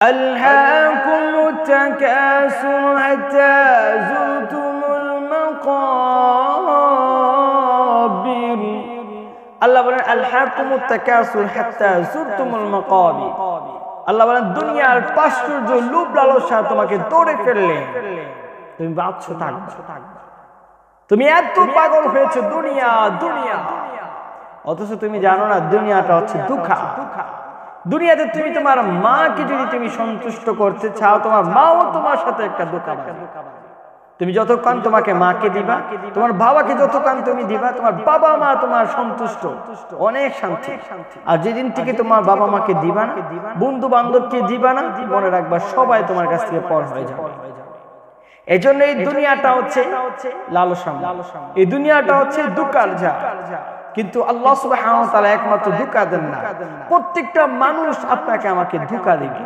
ألهاكم التكاثر حتى زرتم المقابر আল্লাহ বলেন আলহাকুমুত তাকাসুর হাত্তা যুরতুমুল মাকাবির। আল্লাহ বলেন দুনিয়ার প্রাচুর্য লোভ লালসা তোমাকে দৌড়ে ফেললে তুমি বাঁচছো থাকবে। তুমি এত পাগল হয়েছো দুনিয়া দুনিয়া, অথচ তুমি জানো না দুনিয়াটা হচ্ছে দুঃখা। দুনিয়াতে তুমি তোমার মাকে যদি তুমি সন্তুষ্ট করতে চাও, তোমার মাও তোমার সাথে একটা ধোঁকা বাঁধবে। তুমি যতক্ষণ তোমাকে মাকে দিবা, তোমার বাবাকে যতক্ষণ তুমি দিবা, তোমার বাবা মা তোমার সন্তুষ্ট, অনেক শান্তি। আর যেদিন থেকে তোমার বাবা মাকে দিবা না, বন্ধু বান্ধবকে দিবা না, মনে রাখবা সবাই তোমার কাছ থেকে পর হয়ে যাবে। এই জন্য এই দুনিয়াটা হচ্ছে লালসা, এই দুনিয়াটা হচ্ছে দুঃখার জায়গা। কিন্তু আল্লাহ সুবহানাহু ওয়া তাআলা একমাত্র ধোঁকা দেন না, প্রত্যেকটা মানুষ আপনাকে আমাকে ধোঁকা দিবে।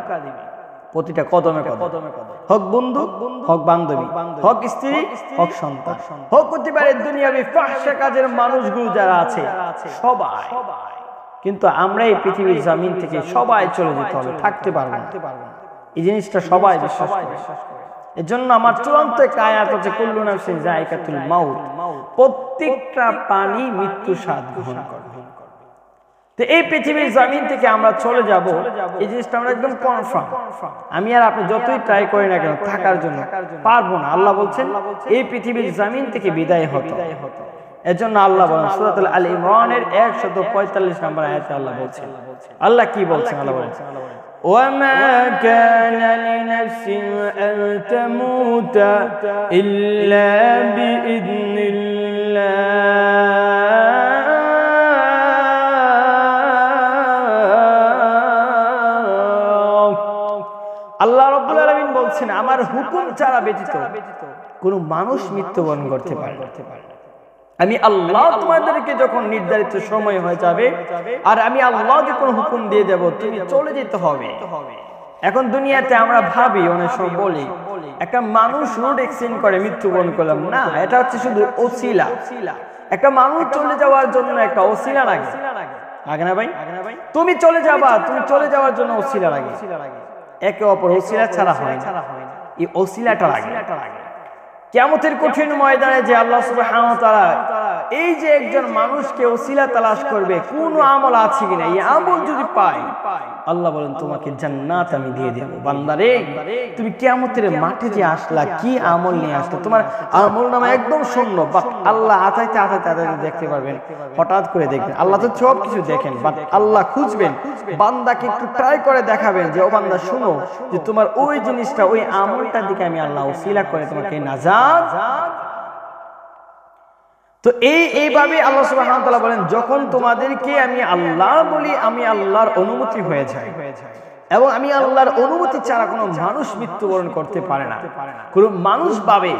প্রতিটা কদমে কদমে, হোক বন্ধু, হোক বান্ধবী, হোক স্ত্রী, হোক সন্তান, হোক হতে পারে দুনিয়াবি ফাহশা কাজের মানুষগুলো যারা আছে সবাই। কিন্তু আমরা এই পৃথিবীর জমিন থেকে সবাই চলে যেতে হবে, থাকতে পারবো না। এই জিনিসটা সবাই বিশ্বাস করে। এর জন্য আমার চূড়ান্ত একটা আয়াত হচ্ছে কুল্লু নাফসিন যায়কাতুল মাউত, প্রত্যেকটা প্রাণী মৃত্যু স্বাদ গ্রহণ করবে। তো এই পৃথিবীর জমিন থেকে আমরা চলে যাব, এই জিনিসটা আমরা একদম কনফার্ম। আমি আর আপনি যতই ট্রাই করি না কেন থাকার জন্য পারবো না। আল্লাহ বলছেন এই পৃথিবীর জমিন থেকে বিদায় হতে। এর জন্য আল্লাহ বলেন সূরাতুল আল ইমরানের 145 নম্বর আয়াতে আল্লাহ বলছেন, আল্লাহ কি বলছেন? আল্লাহ বলছেন وَمَا كَانَ لِنَفْسٍ أَن تَمُوتَ إِلَّا بِإِذْنِ اللَّهِ। আল্লাহ রাব্বুল আলামিন বলছেন আমার হুকুম ছাড়া ব্যতীত কোনো মানুষ মৃত্যুবরণ করতে পারে না। আমি আল্লাহ তোমাদেরকে যখন নির্ধারিত সময় হয়ে যাবে, আর আমি আল্লাহ যখন হুকুম দিয়ে দেব তুমি চলে যেতে হবে। এখন দুনিয়াতে আমরা ভাবি, অনেক সময় বলি একটা মানুষ রোড অ্যাক্সিডেন্ট করে মৃত্যুবরণ করলাম, না, এটা হচ্ছে শুধু ওসিলা। একটা মানুষ চলে যাওয়ার জন্য একটা ওসিলা লাগে, লাগে না ভাই? তুমি চলে যাবা, তুমি চলে যাওয়ার জন্য ওসিলা লাগে। একে অপর ওসিলা ছাড়া হয় না, এই ওসিলাটা লাগে। কিয়ামতের কঠিন ময়দানে যে আল্লাহ সুবহানাহু ওয়া তাআলা এই যে একজন মানুষকে ওসিলা তালাশ করবে, কোন আমল আছে কিনা, এই আমল যদি পাই আল্লাহ বলেন তোমাকে জান্নাত আমি দিয়ে দেব। বান্দারে তুমি কিয়ামতের মাঠে যে আসলা, কি আমল নিয়ে আসলে, তোমার আমল নামা একদম শূন্য। বাট আল্লাহ আতাইতে আতাইতে আতাইতে দেখতে পারবেন, হঠাৎ করে দেখবেন। আল্লাহ তো সব কিছু দেখেন, বাট আল্লাহ খুঁজবেন, বান্দাকে একটু ট্রাই করে দেখাবেন যে ও বান্দা শুনো, যে তোমার ওই জিনিসটা, ওই আমলটার দিকে আমি আল্লাহ ওসিলা করে তোমাকে নাজাত। তো এইভাবে আল্লাহ সুবহানাহু ওয়া তাআলা বলেন যখন তোমাদেরকে আমি আল্লাহ বলি, আমি আল্লাহর অনুমতি হয়ে যায়, এবং আমি আল্লাহর অনুমতি ছাড়া কোনো মানুষ মৃত্যুবরণ করতে পারে না। কোনো মানুষ ভাবে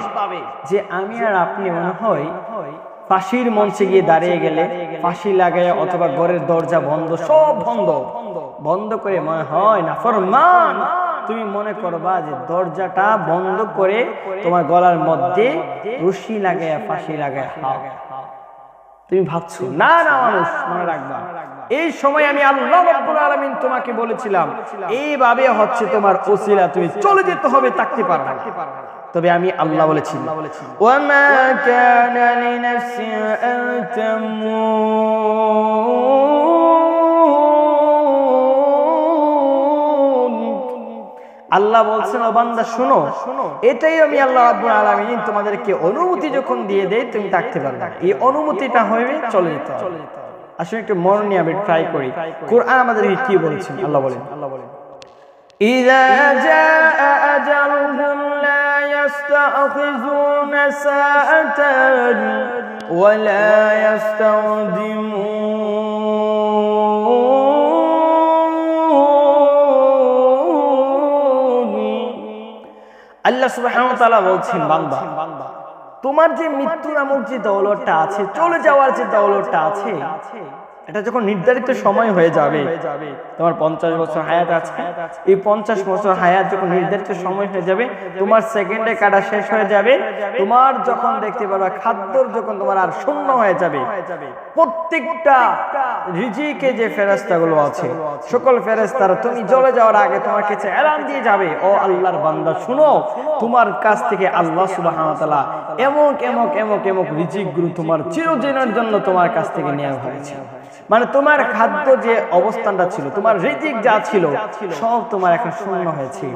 যে আমি আর আপনি মনে হয় ফাঁসির মঞ্চে গিয়ে দাঁড়িয়ে গেলে ফাঁসি লাগায়, অথবা ঘরের দরজা বন্ধ, সব বন্ধ করে মনে হয় নাফরমান, তুমি মনে করবা যে দরজাটা বন্ধ করে তোমার গলার মধ্যে রশি লাগায়, ফাঁসি লাগায় হাও। তুমি ভাবছো না, না মানুষ, মনে রাখবা এই সময় আমি আল্লাহ রাব্বুল আলামিন তোমাকে বলেছিলাম এইভাবে হচ্ছে তোমার ওসিলা, তুমি চলে যেতে হবে, থাকতে পারবে না। তবে আমি আল্লাহ বলেছি ওয়ামা কানা লিনাফসিন আন তামুত। আল্লাহ বলছেন ও বান্দা শোনো, এটাই আমি আল্লাহ রাব্বুল আলামিন তোমাদেরকে অনুমতি যখন দিয়ে দেই তুমি থাকতে পারবে। এই অনুমতিটা হবে চলে যেতে হবে। আসলে একটু মন নিয়ে আমি ট্রাই করি, কোরআন আমাদেরকে কি বলছেন। আল্লাহ বলেন ইযা জাআ আজালুহুম লা ইস্তাখিযুনা সাআতান ওয়া লা ইস্তাকদিমুন। আল্লাহ সুবহানাহু ওয়া তাআলা বলছেন বান্দা তোমার যে মৃত্যু নামক যে দৌলতটা আছে, চলে যাওয়ার যে দৌলতটা আছে, এটা যখন নির্ধারিত সময় হয়ে যাবে, তোমার 50 বছর হায়াত আছে, এই 50 বছর হায়াত যখন নির্ধারিত সময় হয়ে যাবে, তোমার সেকেন্ডে কাটা শেষ হয়ে যাবে, তোমার যখন দেখতে পারবা খাদ্যর যখন তোমার আর শূন্য হয়ে যাবে, প্রত্যেকটা রিজিকে যে ফেরেশতাগুলো আছে সকল ফেরেশতারা তুমি জ্বলে যাওয়ার আগে তোমার কাছে এলান দিয়ে যাবে, ও আল্লাহর বান্দা শুনো, তোমার কাছ থেকে আল্লাহ সুবহানাহু ওয়া তাআলা এমক এমক এমক এমক রিজিকগুলো তোমার চিরদিনের জন্য তোমার কাছ থেকে নেওয়া হয়েছে। মানে তোমার খাদ্য যে অবস্থানটা ছিল, তোমার রিজিক যা ছিল সব তোমার এখন শূন্য হয়েছে,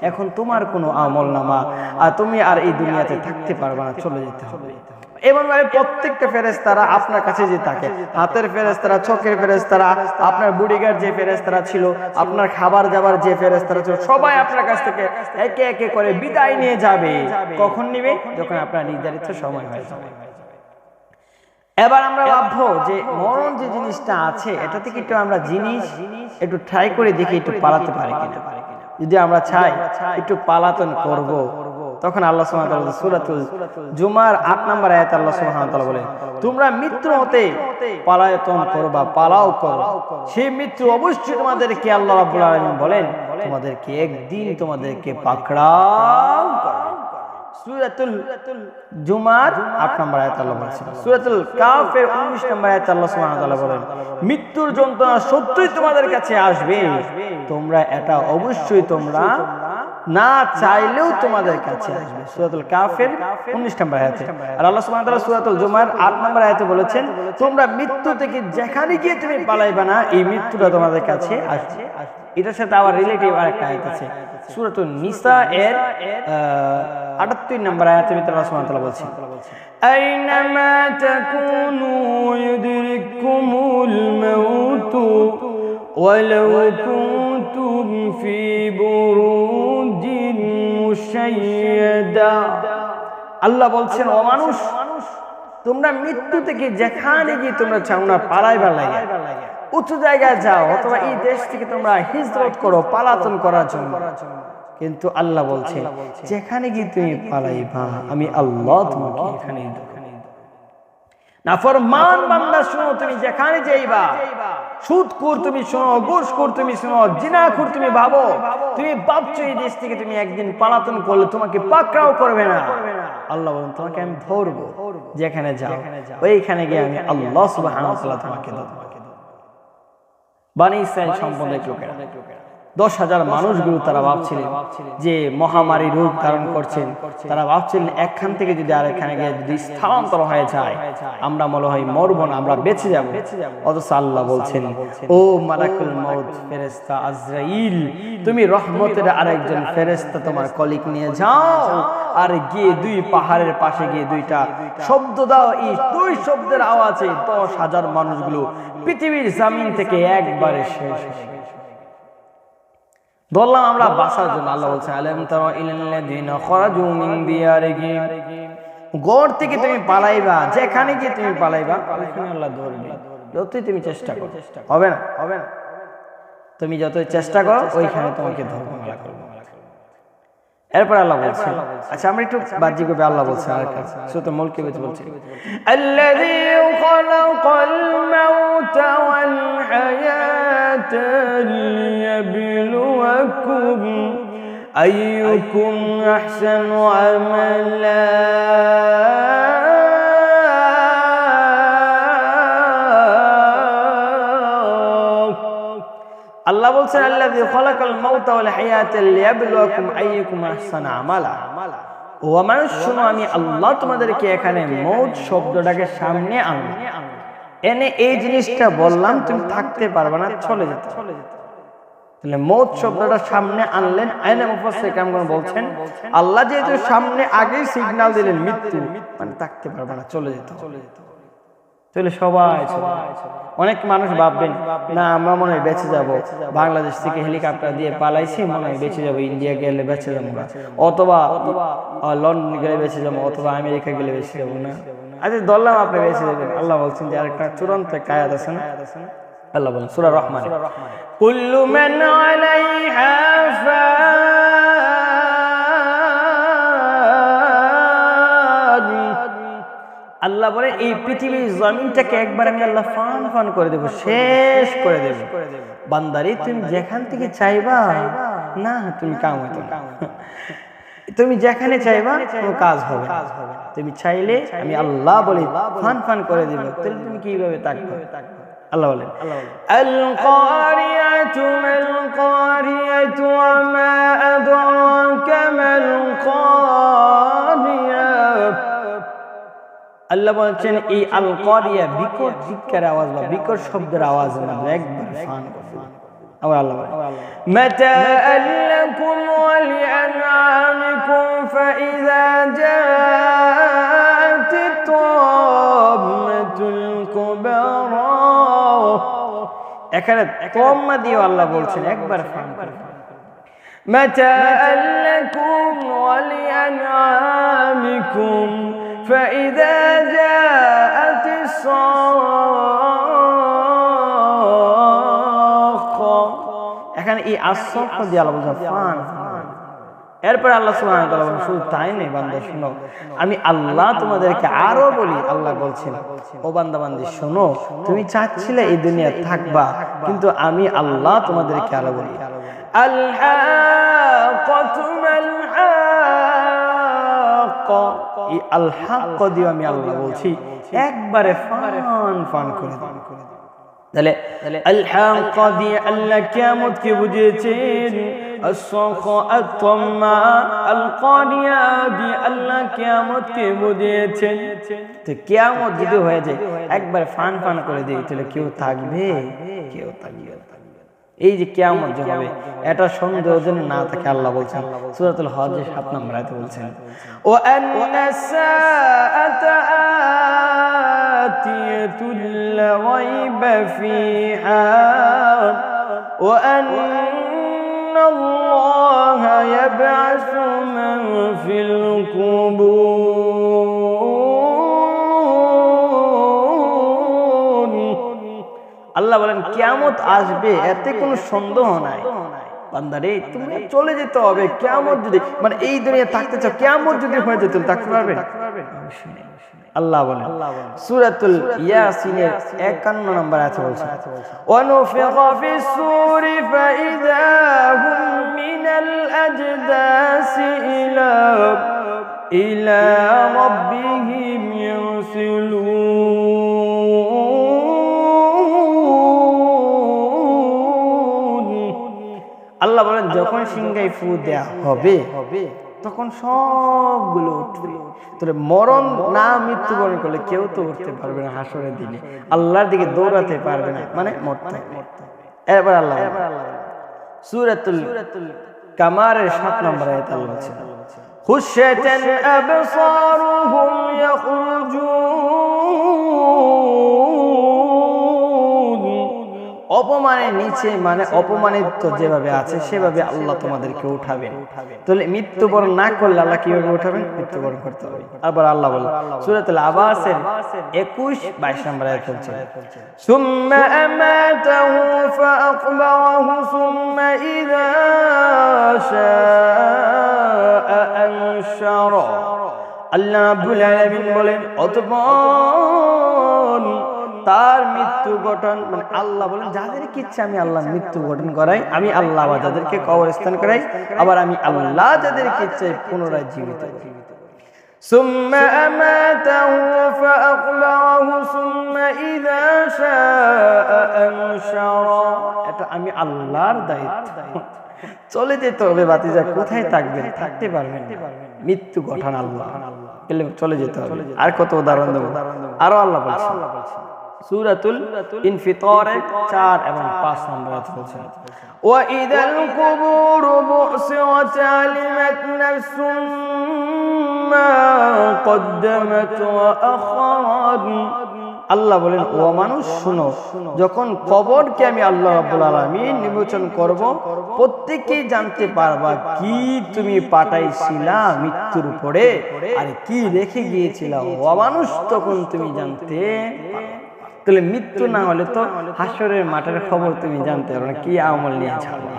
এখন তোমার কোনো আমল নামা আর তুমি আর এই দুনিয়াতে থাকতে পারবে না, চলে যেতে হবে। এমন ভাবে প্রত্যেকটা ফেরেশতারা আপনার কাছে যে থাকে, হাতের ফেরেশতারা, চোখের ফেরেশতারা, আপনার বডিগার্ড যে ফেরেশতারা ছিল, আপনার খাবার দাবার যে ফেরেশতারা ছিল, সবাই আপনার কাছ থেকে একে একে করে বিদায় নিয়ে যাবে। কখন নিবে? যখন আপনার নির্ধারিত সময় হয়ে যাবে। এবার আমরা ভাববো যে মরণ যে জিনিসটা আছে এটা থেকে একটু আমরা একটু ট্রাই করে দেখি একটু পালাতে পারি কিনা। যদি আমরা চাই একটু পালাতন করব, তখন আল্লাহ সুবহানাহু ওয়া তাআলা সূরাতুল জুমার 8 নম্বর আয়াতে আল্লাহ সুবহানাহু ওয়া তাআলা বলেন, তোমরা মৃত্যু হতে পালায়তন করবা, পালাও করো, সেই মৃত্যু অবশ্যই তোমাদেরকে আল্লাহ রাব্বুল আলামিন বলেন তোমাদেরকে একদিন তোমাদেরকে পাকড়াও করবে। সূরাতুল জুমার 8 নম্বর আয়াতে আল্লাহ বলেছেন। সূরাতুল কাফের 19 নম্বর আয়াতে আল্লাহ সুবহানাহু ওয়া তাআলা বলেন, মৃত্যুর যন্ত্রণা সত্যই তোমাদের কাছে আসবে, তোমরা এটা অবশ্যই তোমরা না চাইলেও তোমাদের কাছে আসবে। সূরাতুল কাফের 19 নম্বর আয়াতে। আর আল্লাহ সুবহানাহু ওয়া তাআলা সূরাতুল জুমার 8 নম্বর আয়াতে বলেছেন, তোমরা মৃত্যু থেকে যেখানে গিয়ে তুমি পালাইবা না, এই মৃত্যুটা তোমাদের কাছে আসবে। এটার সাথে আবার রিলেটিভ আরেকটা আয়াত আছে, সূরাতুন নিসা এর 78 নম্বর আয়াতের ভিতরে আল্লাহ সুবহানাহু ওয়া তাআলা বলেছেন, আইনামা তাকুনু ইউদরিকুমুল মাউতু ওয়ালাউ কুনতুম ফি বুরুজিন মুশাইয়াদা। আল্লাহ বলছেন, ও মানুষ, তোমরা মৃত্যু থেকে যেখানে গিয়ে তোমরা চাও না পালাইবার লাগে, উঁচু জায়গায় যাও, অথবা এই দেশ থেকে তোমরা হিজরত করো পালাতন করার জন্য, কিন্তু আল্লাহ বলছে যেখানে গিয়ে তুমি পালাইবা আমি আল্লাহ তোমাকে এখানে নাফরমান বান্দা শুনো, তুমি যেখানে যাইবা, সুদখোর তুমি শুনো, ঘুষখোর তুমি শুনো, জিনাখোর তুমি ভাবো, তুমি ভাবছো এই দেশ থেকে তুমি একদিন পালাতন করলে তোমাকে পাকড়াও করবে না, আল্লাহ বলেন তোমাকে আমি ধরবো, যেখানে যাও ওইখানে গিয়ে আমি আল্লাহ সুবহানাহু ওয়া তাআলা তোমাকে ধরবো। বনী ইসরাইল সম্পর্কে লোকেরা 10,000 মানুষগুলো তারা ভাবছিলেন যে মহামারী রূপ ধারণ করছেন, তারা ভাবছিলেন একখান থেকে যদি আরেকখানে গিয়ে যদি স্থানান্তর হয়ে যায় আমরা মনে হয় মরবো না, আমরা বেঁচে যাব। অথচ আল্লাহ বলছেন, ও মালাকুল মউত ফেরেশতা আজরাইল, তুমি রহমতের আরেকজন ফেরেশতা তোমার কলিগ নিয়ে যাও, আর গিয়ে 2 পাহাড়ের পাশে গিয়ে 2টা শব্দ দাও, এই 2 শব্দের আওয়াজে 10,000 মানুষগুলো পৃথিবীর জমিন থেকে একবারে শেষ। বললাম আমরা বাঁচার জন্য। আল্লাহ বলছেন, আলাম তারা ইলাল্লাযিনা খারাজু মিন দিয়ারিহিম, ঘর থেকে তুমি পালাইবা, যেখানে গিয়ে তুমি পালাইবা ওখানে আল্লাহ ধরবে, যতই তুমি চেষ্টা করো হবে না, তুমি যতই চেষ্টা করো ওইখানে তোমাকে ধরবে। এরপর আল্লাহ বলছেন, আচ্ছা আমরা একটু বাহ্যিকভাবে আল্লাহ বলছেন আরেকটা সূরা মুলকে বলছেন, আল্লাযী খালাকাল মাউতা ওয়াল হায়াতা লিয়াবলুয়াকুম আইয়ুকুম আহসানু আমালা। আল্লাহ বলছেন, আল্লাযী খালাকাল মাউতা ওয়াল হায়াতা লিয়াবলুয়াকুম আইয়ুকুম আহসানু আমালা। ও মানুষ শুনো, আমি আল্লাহ তোমাদেরকে এখানে মউত শব্দটাকে সামনে আনলাম, এনে এই জিনিসটা বললাম তুমি থাকতে পারবে না, চলে যেতে। তাহলে মউত শব্দটা সামনে আনলেন। আইনে মুফাসসির কেরামগণ বলছেন, আল্লাহ যেহেতু সামনে আগেই সিগন্যাল দিলেন মৃত্যু, মানে থাকতে পারবে না, চলে যেতে। তাহলে সবাই অনেক মানুষ ভাববেন না আমরা মনে হয় বেঁচে যাব, বাংলাদেশ থেকে হেলিকপ্টার দিয়ে পালাইছি, মনে হয় বেঁচে যাবো, ইন্ডিয়া গেলে বেঁচে যাবো না, অথবা লন্ডন গেলে বেঁচে যাবো, অথবা আমেরিকা গেলে বেঁচে যাবো না। আচ্ছা ধরলাম আপনি বেঁচে যাবেন। আল্লাহ বলছেন যে আরেকটা চূড়ান্ত আয়াত আছে না, আল্লাহ বলেন সূরা রহমান, কুল্লু মান আলাইহা আল্লাহ বলে এই পৃথিবীর জমিনটাকে একবার আমি আল্লাহ ফান ফান করে দেব, শেষ করে দেব। বান্দারে তুমি যেখান থেকে চাইবা না তুমি কাম হইতো না, তুমি যেখানে চাইবা কোনো কাজ হবে। তুমি চাইলে আমি আল্লাহ বলি ফান ফান করে দিব, তাহলে তুমি কিভাবে থাকবে? আল্লাহ বলেন আল কারিয়াতু মাল কারিয়াতু ওয়া মা আদরাকা মাল কারিয়া। আল্লাহ বলছেন এই আল কারিয়া বিকট চিৎকার আওয়াজ বা বিকট শব্দের আওয়াজ না, একবার ফান করবে। আবার আল্লাহ বলেন মাতাআল লাকুম ওয়া লিআনআমিকুম ফাইযা জাআতিত তাম্মাতুল কুবরা। এখানে কম্মা দিয়ে আল্লাহ বলছেন একবার ফান করবে। মাতাআল লাকুম ওয়া লিআনআমিকুম ফাইযা জাআতিস সাখা। এখানে এই আসফ দিয়ে আল্লাহ বলছেন ফান। এরপর আল্লাহ সুবহানাহু ওয়া তাআলা বলেন শুধু তাই নয় বান্দা শোনো, আমি আল্লাহ তোমাদেরকে আরো বলি। আল্লাহ বলছেন ও বান্দা বান্দি শোনো, তুমি চাচ্ছিলে এই দুনিয়া থাকবা, কিন্তু আমি আল্লাহ তোমাদেরকে আরো বলি আল হাক্কাতু মাল হাক্কা। এই আল হাক্কা দিয়ে আমি আল্লাহ বলছি একবারে ফান ফান করে দাও। তাহলে আল হাক্কা দিয়ে আল্লাহ কিয়ামতকে বুঝিয়েছেন, as-sakha at-tamma al-qariya দিয়ে আল্লাহ কিয়ামতকে বুঝিয়েছেন। তো কিয়ামত যদি হয়ে যায় একবার ফান ফান করে দেই, তাহলে কেউ থাকবে? কেউ থাকবে। এই যে কিয়ামত যে হবে এটা সন্দেহ যেন না থাকে আল্লাহ বলছেন সূরাতুল হজ্জের ৭ নম্বর আয়াতে বলছেন ওয়া আন্নাস সাআতা আতিয়াতুল লা রাইবা ফিহা ওয়া আন্নাল্লাহা ইয়াবআসু মান ফিল কুবুর। আল্লাহ বলেন কিয়ামত আসবে, এতে কোনো সন্দেহ নাই। বান্দারে তুমি চলে যেতে হবে। কিয়ামত যদি মানে এই দুনিয়া থাকতে চাও, কিয়ামত যদি হয়ে যেত থাকতে পারবে? আল্লাহ বলেন সূরাতুল ইয়াসিনের ৫১ নম্বর আয়াতে বলছেন ওয়া নুফিখা ফিস সূরি ফাইযা হুম মিনাল আজদাসি ইলা রাব্বিহিম ইয়ানসিলুন। আল্লাহ বলেন যখন সিংহায় ফু দেয়া হবে তখন সবগুলো উঠবে। তোরে মরণ না মৃত্যুবরণ করলে কেউ তো উঠতে পারবে না হাসরের দিনে, আল্লাহর দিকে দৌড়াতে পারবে না, মানে মরতে। এবার আল্লাহ সূরাতুল কামারের ৭ নম্বর আয়াতে আল্লাহ বলেছেন খুশাতান আবসারুহুম ইয়াখরুজুন। অপমানের নিচে মানে অপমানিত যেভাবে আছে সেভাবে আল্লাহ তোমাদেরকে উঠাবেন। তাহলে মৃত্যুবরণ না করলে আল্লাহ কিভাবে উঠাবেন? মৃত্যুবরণ করতে হবে। আবার আল্লাহ বলেন সূরাতুল আবাসের ২১-২২ নম্বর আয়াত বলছেন সুম্মা আমাতাহু ফাআকবারাহু সুম্মা ইযা শাআ আনশারা। আল্লাহ রাব্বুল আলামিন বলেন অতঃপর তার মৃত্যু গঠন, মানে আল্লাহ বলেন যাদেরকে ইচ্ছা আমি আল্লাহ মৃত্যু গঠন করাই, আমি আল্লাহ আবার যাদেরকে কবরস্থান করাই, আবার আমি আল্লাহ যাদেরকে ইচ্ছা পুনরায় জীবিত করি। সুম্মা আমাতাহু ফাআকবারাহু সুম্মা ইযা শাআ আনশারা। এটা আমি আল্লাহর দায়িত্ব। চলে যেতে হবে বাতিজা, কোথায় থাকবেন? থাকতে পারবেন না। মৃত্যু গঠন আল্লাহ, চলে যেতে হবে। আর কত উদাহরণ দেব? আরো আল্লাহ বলছেন সূরাতুল ইনফিতারের ৪ এবং ৫ নম্বর আয়াতে বলছেন ওয়া ইযাল কুবুরু বুসিরাত আলিমাত নাফসুম মা কদ্দামাত ওয়া আখারাত। আল্লাহ বলেন ও মানুষ শোনো, যখন কবরকে আমি আল্লাহ রাব্বুল আলামিন নির্বাচন করব, প্রত্যেককেই জানতে পারবা কি তুমি পাঠাইছিলা মৃত্যুর উপরে আর কি রেখে গিয়েছিলা। ও মানুষ তখন তুমি জানতে পারবে। তাহলে মৃত্যু না হলে তো হাসরের মাঠের খবর তুমি জানতে পারবে না, কি আমল নিয়ে যাবা।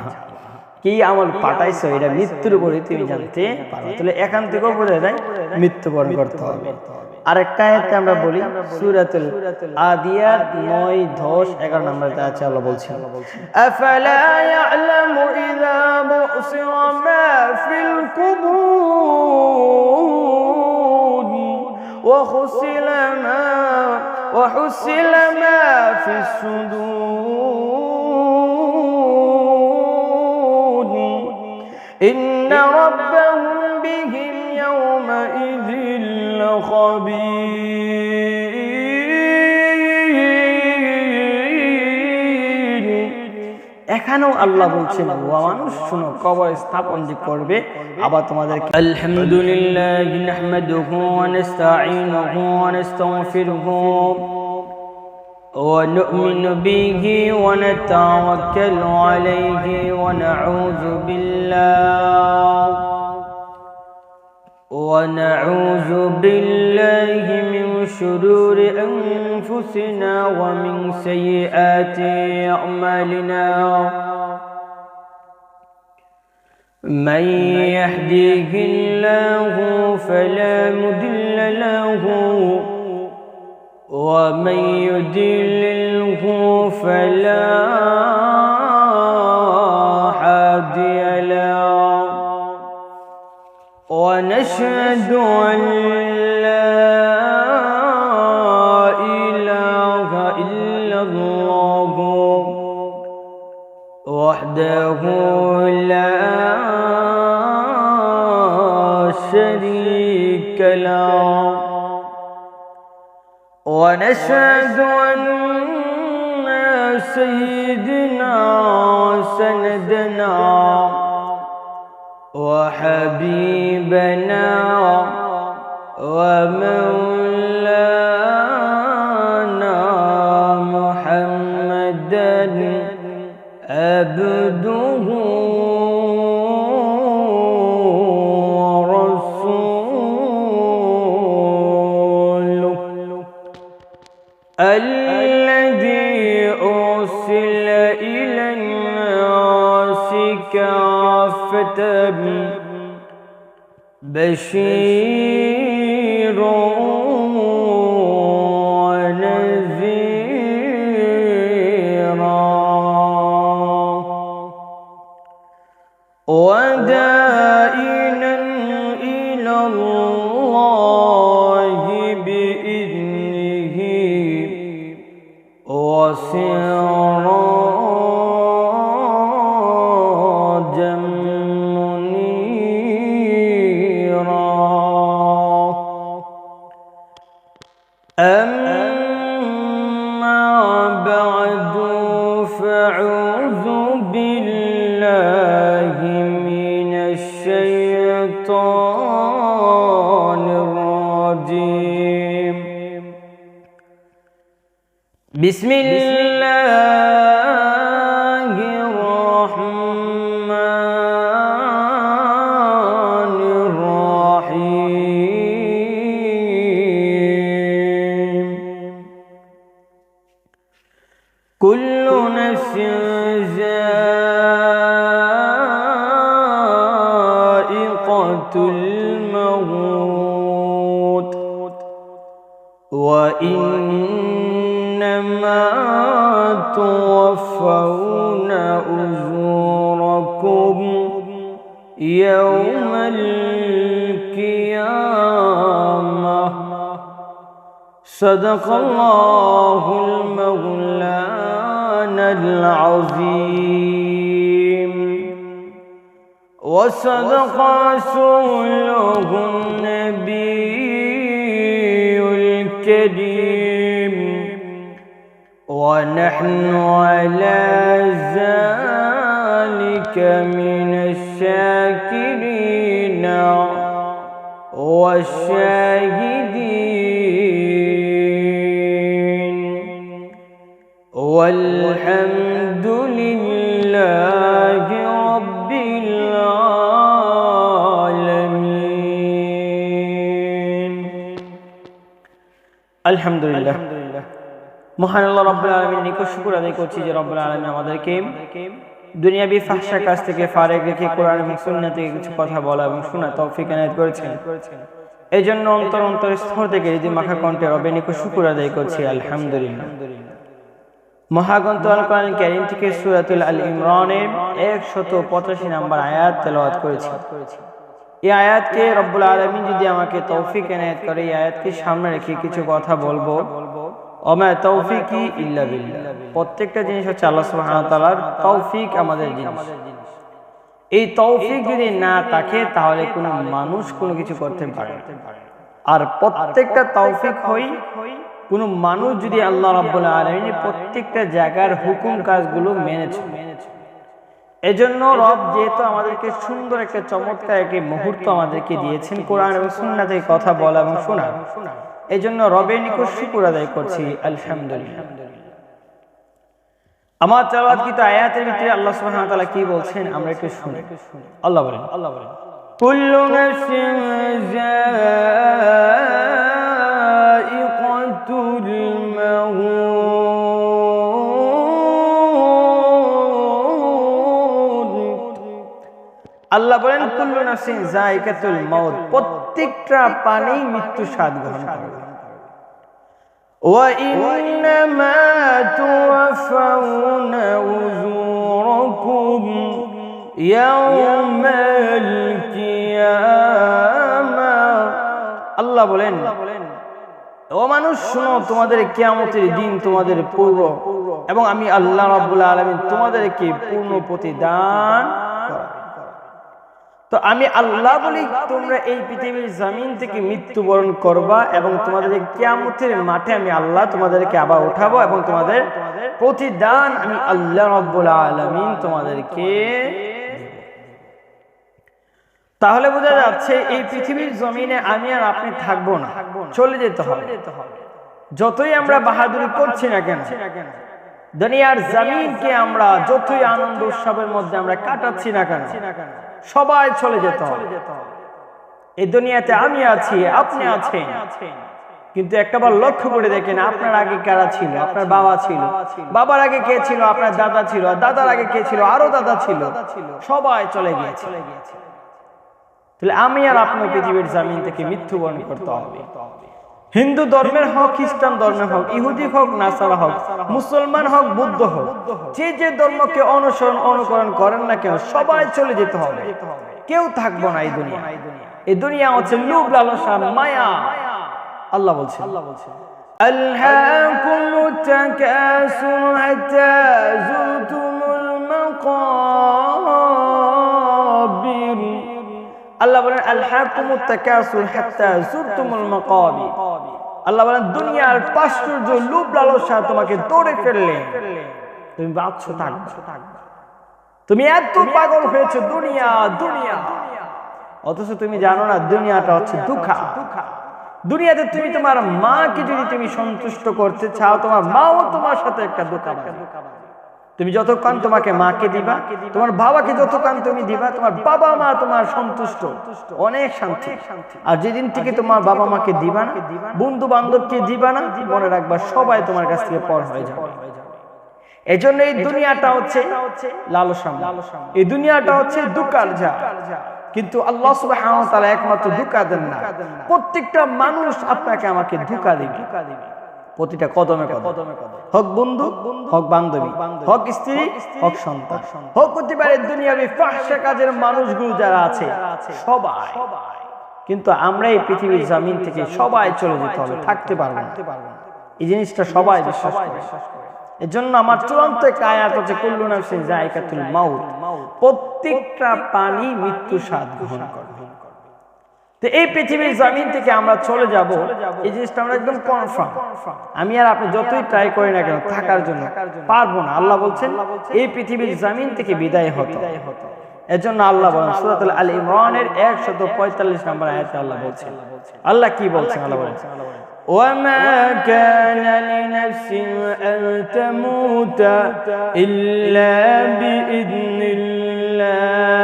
কি আমল পাঠাইছো এটা মৃত্যুর উপরে তুমি জানতে পারো, তাহলে এখান থেকেও বোঝা যায় মৃত্যুবরণ করতে হবে। আরেকটা আয়াতে আমরা বলি সূরাতুল আদিয়াত 9, 10, 11 নম্বর আয়াতে আল্লাহ বলছেন আফালা ইয়ালামু ইযা বুসিরা মা ফিল কুবুর ওয়া হুসিলা মা ফিস সুদুর ইন্না রাব্বাহুম বিহিম ইয়াওমাইযিন লাখাবীর। এখানেও আল্লাহ বলছেন ও মানুষ শুনো, কবর স্থাপন যে করবে আবার তোমাদের আলহামদুলিল্লাহ নাহমাদুহু ওয়া নাস্তাঈনুহু ওয়া নাস্তাগফিরুহু ওয়া নু'মিনু বিহি ওয়া নাতাওয়াক্কালু আলাইহি ওয়া নাউযু بالله من شرور أنفسنا ومن سيئات أعمالنا من يهديه الله فلا مضل له ومن يضلله فلا هادي له ونشهد أن لا إله إلا الله وحده لا شريك له ونشهد أن سيدنا سندنا وحبيبنا ومولانا محمدا عبده ورسوله الذي أرسل إلى الناس كافة بشيرا ونذيرا وداعيا إلى الله بإذنه وسراجا منيرا أما بعد فأعوذ بالله من الشيطان الرجيم بسم الله الرحمن الرحيم كل نفس ذائقة الموت وإنما توفون أجوركم يوم القيامة صدق الله المولانا العظيم وصدق رسوله النبي الكريم ونحن على ذلك من الشاكرين والشاهدين والحمد لله رب العالمين الحمد لله মহান আল্লাহ রাব্বুল আলামিন নিকট শুকর আদায় করছি যে রাব্বুল আলামিন আমাদেরকে দুনিয়াবি ফাহশা কাজ থেকে ফারেক রেখে কোরআন এবং সুন্নাহ থেকে কিছু কথা বলা এবং শোনা তৌফিক এনায়েত করেছেন। এই জন্য অন্তর স্তর থেকে হৃদয় মাখা কণ্ঠে রবের নিকট শুকর আদায় করছি আলহামদুলিল্লাহ। মহাগ্রন্থ আল কোরআন কারীম থেকে সূরাতুল আল ইমরানের 185 নম্বর আয়াত তেলাওয়াত করেছি। এই আয়াতকে রব্বুল আলামিন যদি আমাকে তৌফিক এনায়েত করে এই আয়াতকে সামনে রেখে কিছু কথা বলবো। ওমা তৌফিকি ইল্লা বিল্লাহ। প্রত্যেকটা জিনিস হচ্ছে আল্লাহ সুবহানাহু ওয়া তাআলার তৌফিক আমাদের জিনিস। এই তৌফিক যদি না থাকে তাহলে কোনো মানুষ কোনো কিছু করতে পারে না। আর প্রত্যেকটা তৌফিক হয় কোনো মানুষ যদি আল্লাহ রাব্বুল আলামিনের প্রত্যেকটা জায়গার হুকুম কাজগুলো মেনেছে। এজন্য রব যেহেতু আমাদেরকে সুন্দর একটা চমৎকার একটি মুহূর্ত আমাদেরকে দিয়েছেন কোরআন এবং সুন্নাহ থেকে কথা বলা এবং শোনা, এজন্য রবের নিকট শুকর আদায় করছি আলহামদুলিল্লাহ। আমার তেলাওয়াতকৃত আয়াতের ভিতরে আল্লাহ সুবহানাহু ওয়া তাআলা কি বলছেন আমরা একটু শুনি। আল্লাহ বলেন কুল্লু নাফসিন যায়িকাতুল মাউত। আল্লাহ বলেন কুল্লু নাফসিন যায়িকাতুল মাউত, প্রত্যেকটা প্রাণী মৃত্যু স্বাদ গ্রহণ করবে। وَإِنَّمَا تُوَفَّوْنَ أُجُورَكُمْ يَوْمَ الْقِيَامَةِ। আল্লাহ বলেন ও মানুষ শোনো, তোমাদের কিয়ামতের দিন তোমাদের পূর্ব এবং আমি আল্লাহ রাব্বুল আলামিন তোমাদেরকে পূর্ণ প্রতিদান করাবো। তো আমি আল্লাহ বলি তোমরা এই পৃথিবীর জমিন থেকে মৃত্যুবরণ করবা এবং তোমাদের কিয়ামতের মাঠে আমি আল্লাহ তোমাদেরকে আবার উঠাবো এবং তোমাদের প্রতিদান আমি আল্লাহ রাব্বুল আলামিন তোমাদেরকে দেব। তাহলে বোঝা যাচ্ছে এই পৃথিবীর জমিনে আমি আর আপনি থাকবো না, চলে যেতে হবে। যতই আমরা বাহাদুরি করছি না কেন, দুনিয়ার জমিনকে আমরা যতই আনন্দ উৎসবের মধ্যে আমরা কাটাচ্ছি না কেন, সবাই চলে যেতে হবে। এই দুনিয়াতে আমি আছি, আপনি আছেন, কিন্তু একটাবার লক্ষ্য করে দেখেন আপনার আগে কারা ছিল। আপনার বাবা ছিল, বাবার আগে কে ছিল? আপনার দাদা ছিল, দাদার আগে কে ছিল? আরো দাদা ছিল, সবাই চলে গিয়েছে। তাহলে আমি আর আপনি পৃথিবীর জমিন থেকে মৃত্যুবরণ করতে হবে। হিন্দু ধর্মের হোক, খ্রিস্টান ধর্মের হোক, ইহুদি হোক, নাসারা হোক, মুসলমান হোক, বৌদ্ধ হোক, যে যে ধর্মকে অনুকরণ করেন না কেন, সবাই চলে যেতে হবে, কেউ থাকবো না এই দুনিয়া। এই দুনিয়া হচ্ছে লোভ, লালসা, মায়া। আল্লাহ বলছেন আলহাকুমুত তাকাসুর হাত্তা যুরতুমুল মাকাবির। আল্লাহ বলেন আলহাকুমুত তাকাসুর হাত্তা যুরতুমুল মাকাবির। আল্লাহ বলেন দুনিয়ার প্রাচুর্য, লোভ, লালসা তোমাকে দৌড়ে ফেললে তুমি বাঁচছো থাকবে। তুমি এত পাগল হয়েছো দুনিয়া দুনিয়া, অথচ তুমি জানো না দুনিয়াটা হচ্ছে দুঃখা। দুনিয়াতে তুমি তোমার মাকে যদি তুমি সন্তুষ্ট করতে চাও, তোমার মাও তোমার সাথে একটা ধোঁকা বাঁধে। তুমি যতক্ষণ তোমাকে মাকে দিবা, তোমার বাবাকে যতক্ষণ তুমি দিবা, তোমার বাবা মা তোমার সন্তুষ্ট, অনেক শান্তি। আর যেদিন থেকে তোমার বাবা মাকে দিবা না, বন্ধু বান্ধবকে দিবা না, মনে রাখবা সবাই তোমার কাছ থেকে পর হয়ে যাবে। এই জন্য এই দুনিয়াটা হচ্ছে লালসা, এই দুনিয়াটা হচ্ছে দুঃখার জায়গা। কিন্তু আল্লাহ সুবহানাহু ওয়া তাআলা একমাত্র ধোঁকা দেন না, প্রত্যেকটা মানুষ আপনাকে আমাকে ধোঁকা দিবে। প্রতিটা কদমে কদমে, হোক বন্ধু, হোক বান্ধবী, হোক স্ত্রী, হোক সন্তান, হোক হতে পারে দুনিয়াবি ফাহশা কাজের মানুষগুলো যারা আছে সবাই। কিন্তু আমরা এই পৃথিবীর জমিন থেকে সবাই চলে যেতে হবে, থাকতে পারবো না। এই জিনিসটা সবাই বিশ্বাস করে। এজন্য আমার চূড়ান্ত একটা আয়াত হচ্ছে কুল্লু নাফসিন যায়িকাতুল মাউত, প্রত্যেকটা প্রাণী মৃত্যু স্বাদ গ্রহণ করবে। তো এই পৃথিবীর জমিন থেকে আমরা চলে যাব, এই জিনিসটা আমরা একদম কনফার্ম। আমি আর আপনি যতই ট্রাই করি না কেন থাকার জন্য পারবো না। আল্লাহ বলছেন এই পৃথিবীর জমিন থেকে বিদায় হতে। এজন্য আল্লাহ বলেন সূরাতুল আল ইমরানের 145 নম্বর আয়াতে আল্লাহ বলছেন, আল্লাহ কি বলছেন? আল্লাহ বলছেন وَمَا كَانَ لِنَفْسٍ أَن تَمُوتَ إِلَّا بِإِذْنِ الله।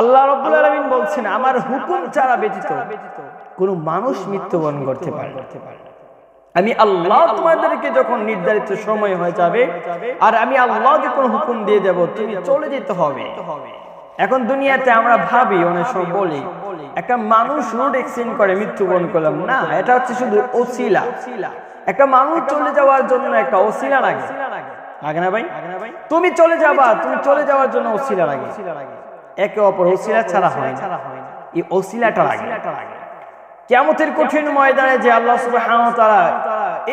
আল্লাহ রাব্বুল আলামিন বলছেন আমার হুকুম ছাড়া ব্যতীত কোনো মানুষ মৃত্যুবরণ করতে পারে না। আমি আল্লাহ তোমাদেরকে যখন নির্ধারিত সময় হয়ে যাবে আর আমি আল্লাহ যখন হুকুম দিয়ে দেব তুমি চলে যেতে হবে। এখন দুনিয়াতে আমরা ভাবি, অনেক সময় বলি একটা মানুষ রোড অ্যাক্সিডেন্ট করে মৃত্যুবরণ করলাম, না, এটা হচ্ছে শুধু ওসিলা। একটা মানুষ চলে যাওয়ার জন্য একটা ওসিলা লাগে, লাগে না ভাই? তুমি চলে যাবা, তুমি চলে যাওয়ার জন্য ওসিলা লাগে। একে অপর ওসিলা ছাড়া হয় না, এই ওসিলাটা লাগে। কিয়ামতের কঠিন ময়দানে যে আল্লাহ সুবহানাহু ওয়া তাআলা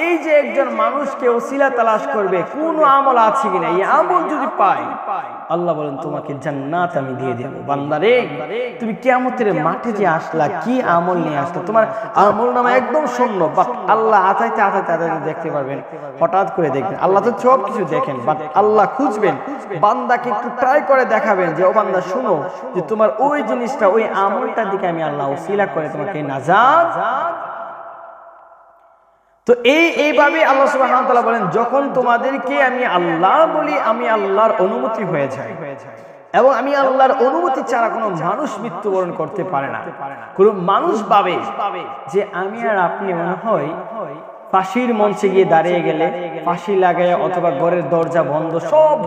এই যে একজন মানুষকে ওসিলা তালাশ করবে, কোন আমল আছে কিনা, এই আমল যদি পাই আল্লাহ বলেন তোমাকে জান্নাত আমি দিয়ে দেব। বান্দারে তুমি কিয়ামতের মাঠে যে আসলা, কি আমল নিয়ে আসলা, তোমার আমল নামা একদম শূন্য, বাট আল্লাহ আতাইতে আতাইতে আতাইতে দেখতে পারবেন, হঠাৎ করে দেখবেন। আল্লাহ তো সব কিছু দেখেন, বাট আল্লাহ খুঁজবেন, বান্দাকে একটু ট্রাই করে দেখাবেন যে ও বান্দা শুনো, যে তোমার ওই জিনিসটা, ওই আমলটার দিকে আমি আল্লাহ ওসিলা করে তোমাকে নাজাত। তো এইভাবে আল্লাহ সুবহানাহু ওয়া তাআলা বলেন যখন তোমাদেরকে আমি আল্লাহ বলি, আমি আল্লাহর অনুমতি হয়ে যায়, এবং আমি আল্লাহর অনুমতি ছাড়া কোনো মানুষ মৃত্যুবরণ করতে পারে না। কোনো মানুষ ভাবে যে আমি আর আপনি মনে হয় ফাঁসির মঞ্চে গিয়ে দাঁড়িয়ে গেলে ফাঁসি লাগায় অথবা ঘরের দরজা বন্ধ, সব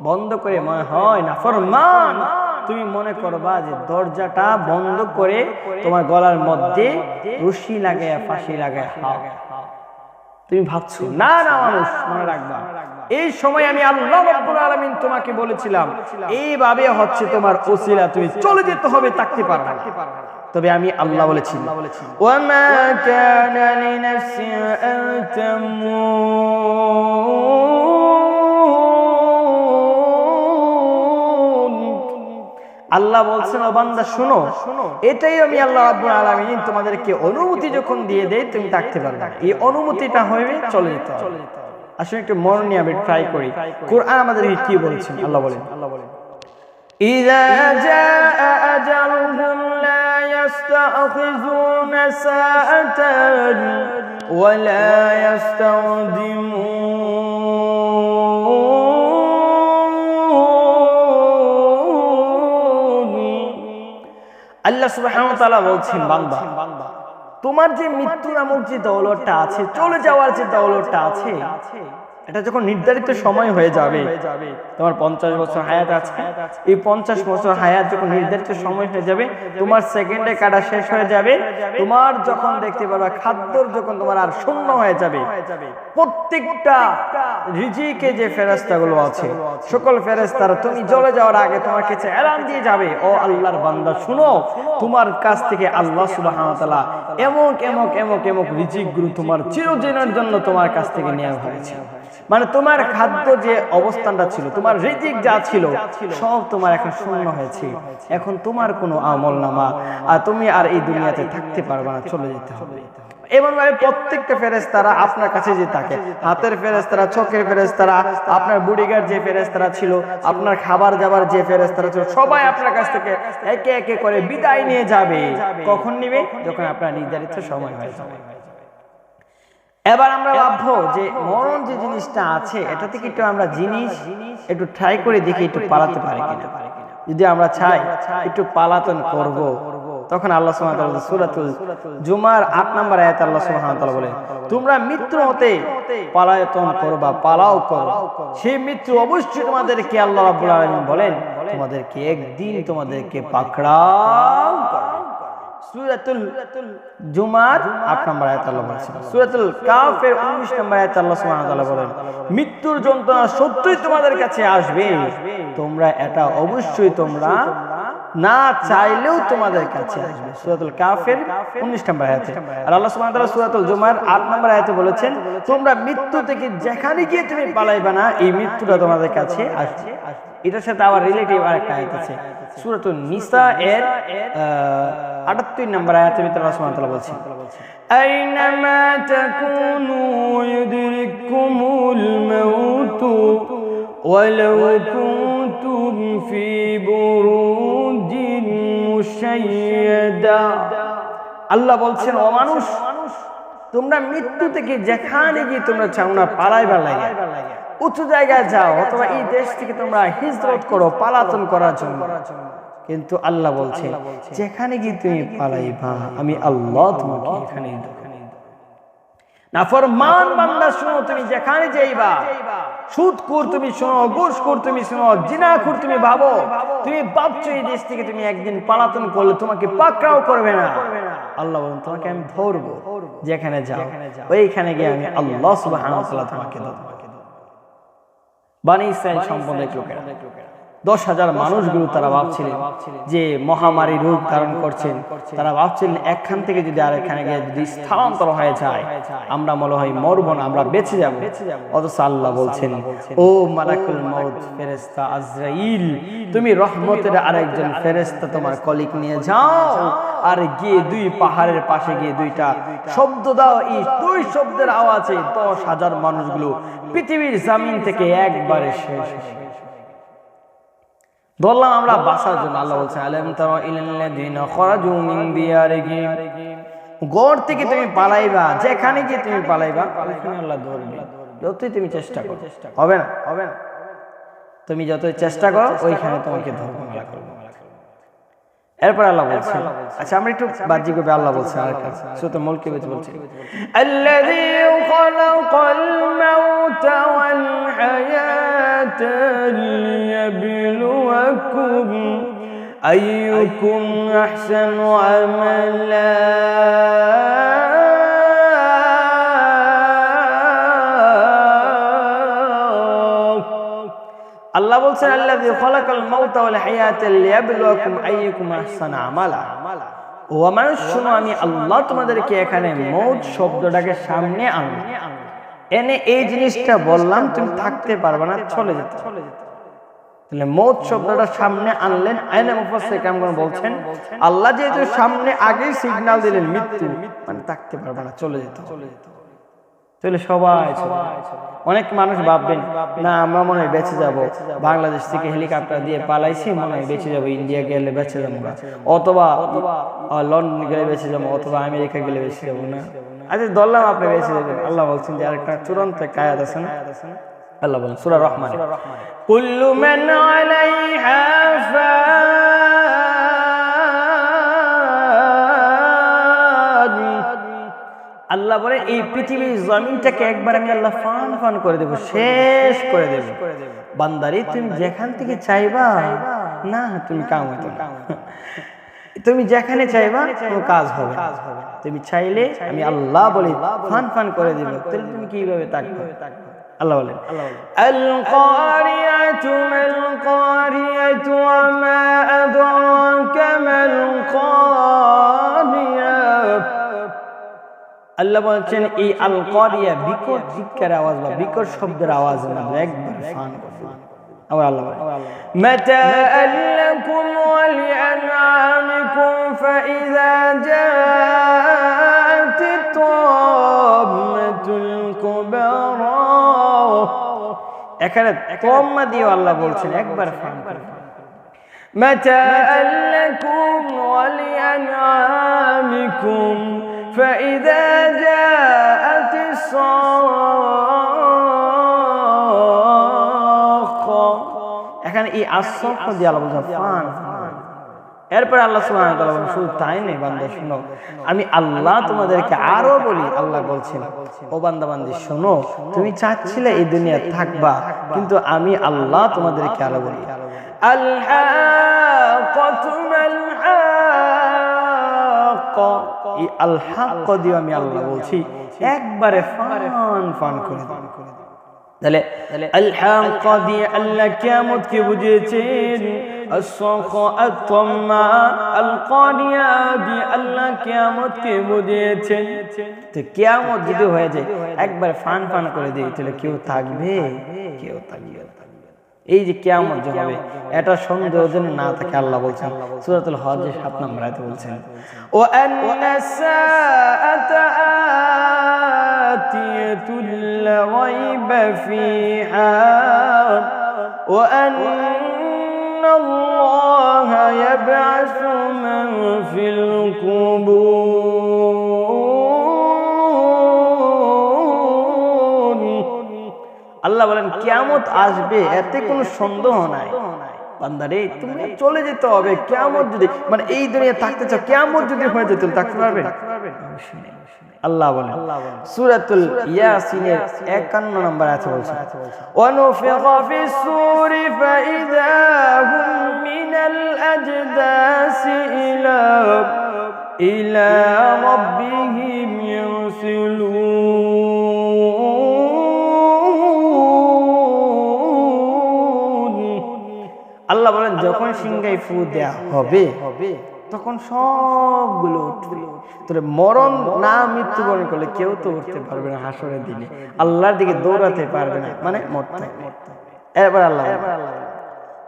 বন্ধ করে মনে হয় নাফরমান, তুমি মনে করবা যে দরজাটা বন্ধ করে তোমার গলার মধ্যে রশি লাগায় ফাঁসি লাগায় তুমি ভাবছো, না না মানুষ মনে রাখবা এই সময় আমি আল্লাহ রাব্বুল আলামিন তোমাকে বলেছিলাম এইভাবে হচ্ছে তোমার ওসিলা, তুমি চলে যেতে হবে, থাকতে পারবে না। তবে আমি আল্লাহ বলেছি ওয়ামা কানা লিনাফসিন আন তামুত, আল্লাহ বলছেন ও বান্দা শুনো, এটাই আমি আল্লাহ রাব্বুল আলামিন তোমাদেরকে অনুমতি যখন দিয়ে দেই তুমি থাকতে পারবে, এই অনুমতিটা হবে চলে যেতে হবে। আসলে একটু মন নিয়ে আমি ট্রাই করি, কোরআন আমাদেরকে কি বলছেন। আল্লাহ বলেন ইযা জাআ আজালুহুম লা ইস্তাখিযুনা সাআতান ওয়া লা ইস্তাকদিমুন। আল্লাহ সুবহানাহু ওয়া তাআলা বলছেন বান্দা তোমার যে মৃত্যু নামক যে দৌলতটা আছে, চলে যাওয়ার যে দৌলতটা আছে, এটা যখন নির্ধারিত সময় হয়ে যাবে, তোমার 50 বছর হায়াত আছে, এই 50 বছর হায়াত যখন নির্ধারিত সময় হয়ে যাবে, তোমার সেকেন্ডে কাটা শেষ হয়ে যাবে, তোমার যখন দেখতে পারবা খাদ্যর যখন তোমার আর শূন্য হয়ে যাবে, প্রত্যেকটা রিজিকে যে ফেরেশতাগুলো আছে সকল ফেরেশতারা তুমি চলে যাওয়ার আগে তোমার কাছে এলান দিয়ে যাবে, ও আল্লাহর বান্দা শুনো, তোমার কাছ থেকে আল্লাহ সুবহানাহু ওয়া তাআলা এমক রিজিকগুলো তোমার চিরদিনের জন্য তোমার কাছ থেকে নেওয়া হয়েছে। মানে তোমার খাদ্য যে অবস্থানটা ছিল, তোমার রিজিক যা ছিল সব তোমার এখন শূন্য হয়েছে, এখন তোমার কোনো আমল নামা আর তুমি আর এই দুনিয়াতে থাকতে পারবে না, চলে যেতে হবে। এমন ভাবে প্রত্যেকটা ফেরেশতারা আপনার কাছে যে থাকে, হাতের ফেরেশতারা, চোখের ফেরেশতারা, আপনার বডিগার্ড যে ফেরেশতারা ছিল, আপনার খাবার দাবার যে ফেরেশতারা ছিল, সবাই আপনার কাছ থেকে একে একে করে বিদায় নিয়ে যাবে। কখন নিবে? যখন আপনার নির্ধারিত সময় হয়ে যাবে। এবার আমরা ভাববো যে মরণ যে জিনিসটা আছে, এটা থেকে একটু আমরা একটু ট্রাই করে দেখি একটু পালাতে পারি কিনা। যদি আমরা চাই একটু পালাতন করব, তখন আল্লাহ সুবহানাহু ওয়া তাআলা সূরাতুল জুমার 8 নম্বর আয়াতে আল্লাহ সুবহানাহু ওয়া তাআলা বলেন তোমরা মৃত্যু হতে পালায়তন করবা, পালাও করো, সেই মৃত্যু অবশ্যই তোমাদেরকে আল্লাহ রাব্বুল আলামিন বলেন তোমাদেরকে একদিন তোমাদেরকে পাকড়াও করবে। সূরাতুল জুমার 8 নম্বর আয়াত আল্লাহ বলেছেন। সূরাতুল কাফের 19 নম্বর আয়াতে আল্লাহ সুবহানাহু ওয়া তাআলা বলেন মৃত্যুর যন্ত্রণা সত্যই তোমাদের কাছে আসবে, তোমরা এটা অবশ্যই তোমরা না চাইলেও তোমাদের কাছে আসবে। সূরাতুল কাফের 19 নম্বর আয়াতে। আর আল্লাহ সুবহানাহু ওয়া তাআলা সূরাতুল জুমার 8 নম্বর আয়াতে বলেছেন তোমরা মৃত্যু থেকে যেখানে গিয়ে তুমি পালাইবা না, এই মৃত্যুটা তোমাদের কাছে আসবে। এটার সাথে আবার রিলেটিভ আরেকটা আয়াত আছে, সূরাতুন নিসা এর 78 নম্বর আয়াতের ভিতরে আল্লাহ সুবহানাহু ওয়া তাআলা বলেছেন আইনামা তাকুনু ইউদরিকুমুল মাউতু ওয়ালাউ কুনতুম ফি বুরুজিন মুশাইয়াদা। আল্লাহ বলছেন ও মানুষ, তোমরা মৃত্যু থেকে যেখানে গিয়ে তোমরা চাও না পালাইবার লাগে, উঁচু জায়গায় যাও অথবা এই দেশ থেকে তোমরা হিজরত করো পালাতন করার জন্য, কিন্তু আল্লাহ বলছে যেখানে গিয়ে তুমি পালাইবা আমি আল্লাহ তোমাকে এখানেই দেব। নাফরমান বান্দা শুনো, তুমি যেখানে যাইবা, সুদখোর তুমি শুনো, ঘুষখোর তুমি শুনো, জিনাখোর তুমি ভাবো, তুমি ভাবছো এই দেশ থেকে তুমি একদিন পালাতন করলে তোমাকে পাকড়াও করবে না। আল্লাহ বলেন তোমাকে আমি ধরবো, যেখানে যাও ওইখানে গিয়ে আমি আল্লাহ সুবহানাহু ওয়া তাআলা তোমাকে দেব। বনী ইসরাইল সম্পর্কে লোকেরা 10,000 মানুষগুলো তারা ভাবছিলেন যে মহামারী রূপ ধারণ করছেন, তারা ভাবছিলেন একখান থেকে যদি আরেকখানে গিয়ে যদি স্থানান্তর হয়ে যায় আমরা মনে হয় মরবো না, আমরা বেঁচে যাব। অথচ আল্লাহ বলছেন ও মালাকুল মউত ফেরেশতা আজরাইল, তুমি রহমতের আরেকজন ফেরেশতা তোমার কলিগ নিয়ে যাও, আর গিয়ে 2 পাহাড়ের পাশে গিয়ে 2টা শব্দ দাও, এই 2 শব্দের আওয়াজে 10,000 মানুষগুলো পৃথিবীর জমিন থেকে একবারে শেষ। ধরলাম আমরা বাঁচার জন্য। আল্লাহ বলছেন আলাম তারা ইলাল্লাযিনা খারাজু মিন দিয়ারিহিম, ঘর থেকে তুমি পালাইবা, যেখানে গিয়ে তুমি পালাইবা ওখানে আল্লাহ ধরবে। যতই তুমি চেষ্টা করো হবে না, হবে না। তুমি যতই চেষ্টা করো ওইখানে তোমাকে ধরবে আল্লাহ করবে। এরপর আল্লাহ বলছেন, আচ্ছা আমরা একটু বাহ্যিক ভাবে আল্লাহ বলছেন আরেকটা সূরা মুলকে বলছে আল্লাযী খালাকাল মাউতা ওয়াল হায়াতা লিয়াবলুয়াকুম আইয়ুকুম আহসানু আমালা। আল্লাহ বলছেন আল্লাযী খালাকাল মাউতা ওয়াল হায়াতা লিয়াবলুয়াকুম আইয়ুকুম আহসানু আমালা। ও মানুষ শুনো, আমি আল্লাহ তোমাদেরকে এখানে মউত শব্দটাকে সামনে আনলাম, এনে এই জিনিসটা বললাম তুমি থাকতে পারবে না, চলে যেতে। তাহলে মউত শব্দটা সামনে আনলেন। আইনে মুফাসসির কেরামগণ বলছেন আল্লাহ যেহেতু সামনে আগেই সিগন্যাল দিলেন মৃত্যু, মানে থাকতে পারবে না, চলে যেতে। চলে সবাই অনেক মানুষ ভাববেন না আমরা মনে হয় বেঁচে যাব, বাংলাদেশ থেকে হেলিকপ্টার দিয়ে পালাইছি, মনে হয় বেঁচে যাবো, ইন্ডিয়া গেলে বেঁচে যাবো, অথবা লন্ডন গেলে বেঁচে যাবো, অথবা আমেরিকা গেলে বেঁচে যাবো না। আচ্ছা ধরলাম আপনি বেঁচে যাবেন। আল্লাহ বলছেন যে আরেকটা চূড়ান্ত আয়াত আছে না, আল্লাহ বলেন সূরা রহমান কুল্লু মান আলাইহা ফান। আল্লাহ বলে এই পৃথিবীর জমিনটাকে একবার আমি আল্লাহ ফান ফান করে দেব, শেষ করে দেব। বান্দারে তুমি যেখান থেকে চাইবা না তুমি কাম হইতো না, তুমি যেখানে চাইবা কোনো কাজ হবে। তুমি চাইলে আমি আল্লাহ বলি ফান ফান করে দেব, তাহলে তুমি কিভাবে থাকবে? আল্লাহ বলেন আল কারিয়াতু মাল কারিয়াতু ওয়া মা আদরাকা মাল কারিয়া। আল্লাহ বলছেন এই আল কারিয়া বিকট জিক্কার আওয়াজ বা বিকট শব্দের আওয়াজ না, একবার ফান করবে। আবার আল্লাহ বলেন মাতাআল লাকুম ওয়া লিআনআমিকুম ফাইযা জাআতিত তাম্মাতুল কুবরা। এখানে তাম্মা দিয়ে আল্লাহ বলছেন একবার ফান করবে। মাতাআল লাকুম ওয়া লিআনআমিকুম فإذا جاءت الصاخة। এখানে এই আসফ দিয়ে আল্লাহ বলছেন ফান। এরপর আল্লাহ সুবহানাহু ওয়া তাআলা বলেন শুধু তাই নয় বান্দা শুনো, আমি আল্লাহ তোমাদেরকে আরো বলি। আল্লাহ বলছেন ও বান্দা বান্দি শোনো, তুমি চাচ্ছিলে এই দুনিয়া থাকবা, কিন্তু আমি আল্লাহ তোমাদেরকে আরো বলি আল হাক্কাতু মাল হাক্কা। এই আল হাক্ক দিয়ে আমি আল্লাহ বলছি একবারে ফান ফান করে দাও। তাহলে আল হাক্ক দিয়ে আল্লাহ কিয়ামতকে বুঝিয়েছেন, আস-সাখা আত-তাম্মা আল কারিয়া দিয়ে আল্লাহ কিয়ামতকে বুঝিয়েছেন। তো কিয়ামত যদি হয়ে যায় একবার ফান ফান করে দিয়ে, তাহলে কেউ থাকবে? কেউ থাকবে। এই যে কিয়ামত যে হবে এটা সন্দেহ যেন না থাকে। আল্লাহ বলছেন সূরাতুল হজ্জের 7 নম্বর আয়াতে বলছেন ওয়া আন্নাস সাআতা আতিয়াতুল লা রাইবা ফিহা ওয়া আন্নাল্লাহা ইয়াবআসু মান ফিল কুবুর। আল্লাহ বলেন কিয়ামত আসবে, এতে কোনো সন্দেহ নাই। বান্দারে তুমি চলে যেতে হবে, কিয়ামত যদি মানে এই দুনিয়া থাকতে চাও, কিয়ামত যদি হয়ে যেত থাকতে পারবে? আল্লাহ বলেন সূরাতুল ইয়াসিনের 51 নম্বর আয়াতে বলছেন ওয়া নুফিখা ফিস সূরি ফাইযা হুম মিনাল আজদাসি ইলা রাব্বিহিম ইয়ারসিলুন। আল্লাহ বলেন যখন সিংহায় ফু দেয়া হবে তখন সবগুলো উঠবে। তোরে মরণ না মৃত্যুবরণ করলে কেউ তো উঠতে পারবে না হাসরের দিনে, আল্লাহর দিকে দৌড়াতে পারবে না, মানে মরতে। এবার আল্লাহ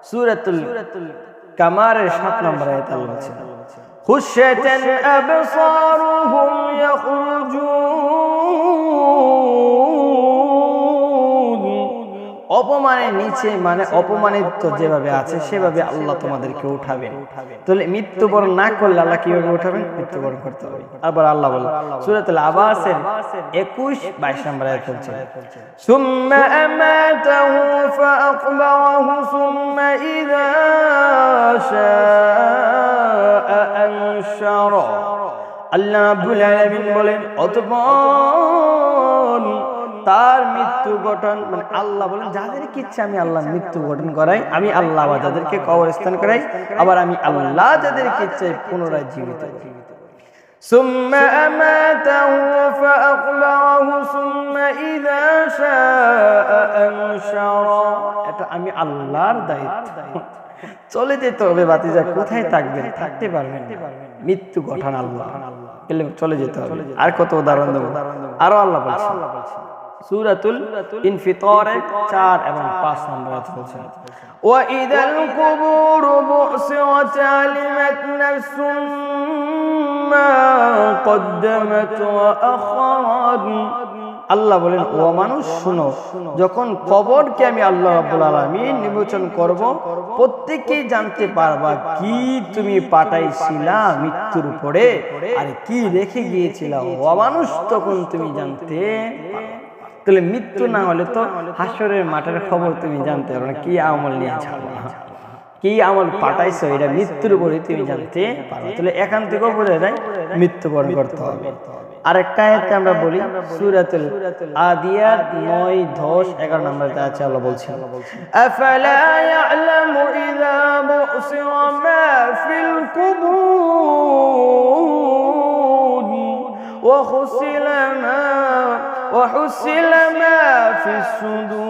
সূরাতুল কামারের 7 নম্বর আয়াতে আল্লাহ বলেছেন খুশাতান আবসারুহুম ইয়াখরুজুন। অপমানের নিচে মানে অপমানিত যেভাবে আছে সেভাবে আল্লাহ তোমাদেরকে উঠাবেন। তাহলে মৃত্যুবরণ না করলে আল্লাহ কিভাবে উঠাবেন? মৃত্যুবরণ করতে হবে। আবার আল্লাহ বলেন সূরাতুল আবাসের 21-22 নম্বর আয়াত বলছেন সুম্মা আমাতাহু ফাআকবারাহু সুম্মা ইযা শাআ আনশারা। আল্লাহ রাব্বুল আলামিন বলেন অতঃপর তার মৃত্যু গঠন, মানে আল্লাহ বলেন যাদেরকে ইচ্ছা আমি আল্লাহ মৃত্যু গঠন করাই, আমি আল্লাহ আবার যাদেরকে কবরস্থান করাই, আবার আমি আল্লাহ যাদেরকে ইচ্ছা পুনরায় জীবিত করি। সুম্মা আমাতাহু ফাআকবারাহু সুম্মা ইযা শাআ আনশারা। এটা আমি আল্লাহর দায়িত্ব। চলে যেতে হবে বাতিজা, কোথায় থাকবেন? থাকতে পারবেন না, মৃত্যু গঠন আল্লাহ, চলে যেতে হবে। আর কত উদাহরণ দেব, আরো আল্লাহ বলছেন সূরাতুল ইনফিতারের 4 এবং 5 নম্বর আয়াতে বলছেন ওয়া ইদাল কুবুরু বুসিরাত আলিমাত নাফসুম মা কদ্দামাত ওয়া আখারাত। আল্লাহ বলেন ও মানুষ শুনো, যখন কবরকে আমি আল্লাহ রাব্বুল আলামিন নির্বাচন করব, প্রত্যেককেই জানতে পারবা কি তুমি পাঠাইছিলা মৃত্যুর উপরে আর কি রেখে গিয়েছিলা। ও মানুষ তখন তুমি জানতে পারবে। তাহলে মৃত্যু না হলে তো হাসরের মাঠের খবর তুমি জানতে পারবে না, কি আমল নিয়ে ছাড়বা, কি আমল পাঠাইছো, এটা মৃত্যুর উপরে তুমি জানতে পারবে। তাহলে এখান থেকেও বোঝা যায় মৃত্যুবরণ করতে হবে। আরেকটা আয়াতে আমরা বলি সূরাতুল আদিয়াত 9, 10, 11 নম্বর আয়াতে আল্লাহ বলছেন আফালা ইয়ালামু ইযা বুসিরা মা ফিল কুবুর ওয়া হুসিলা মা ফিস সুদুর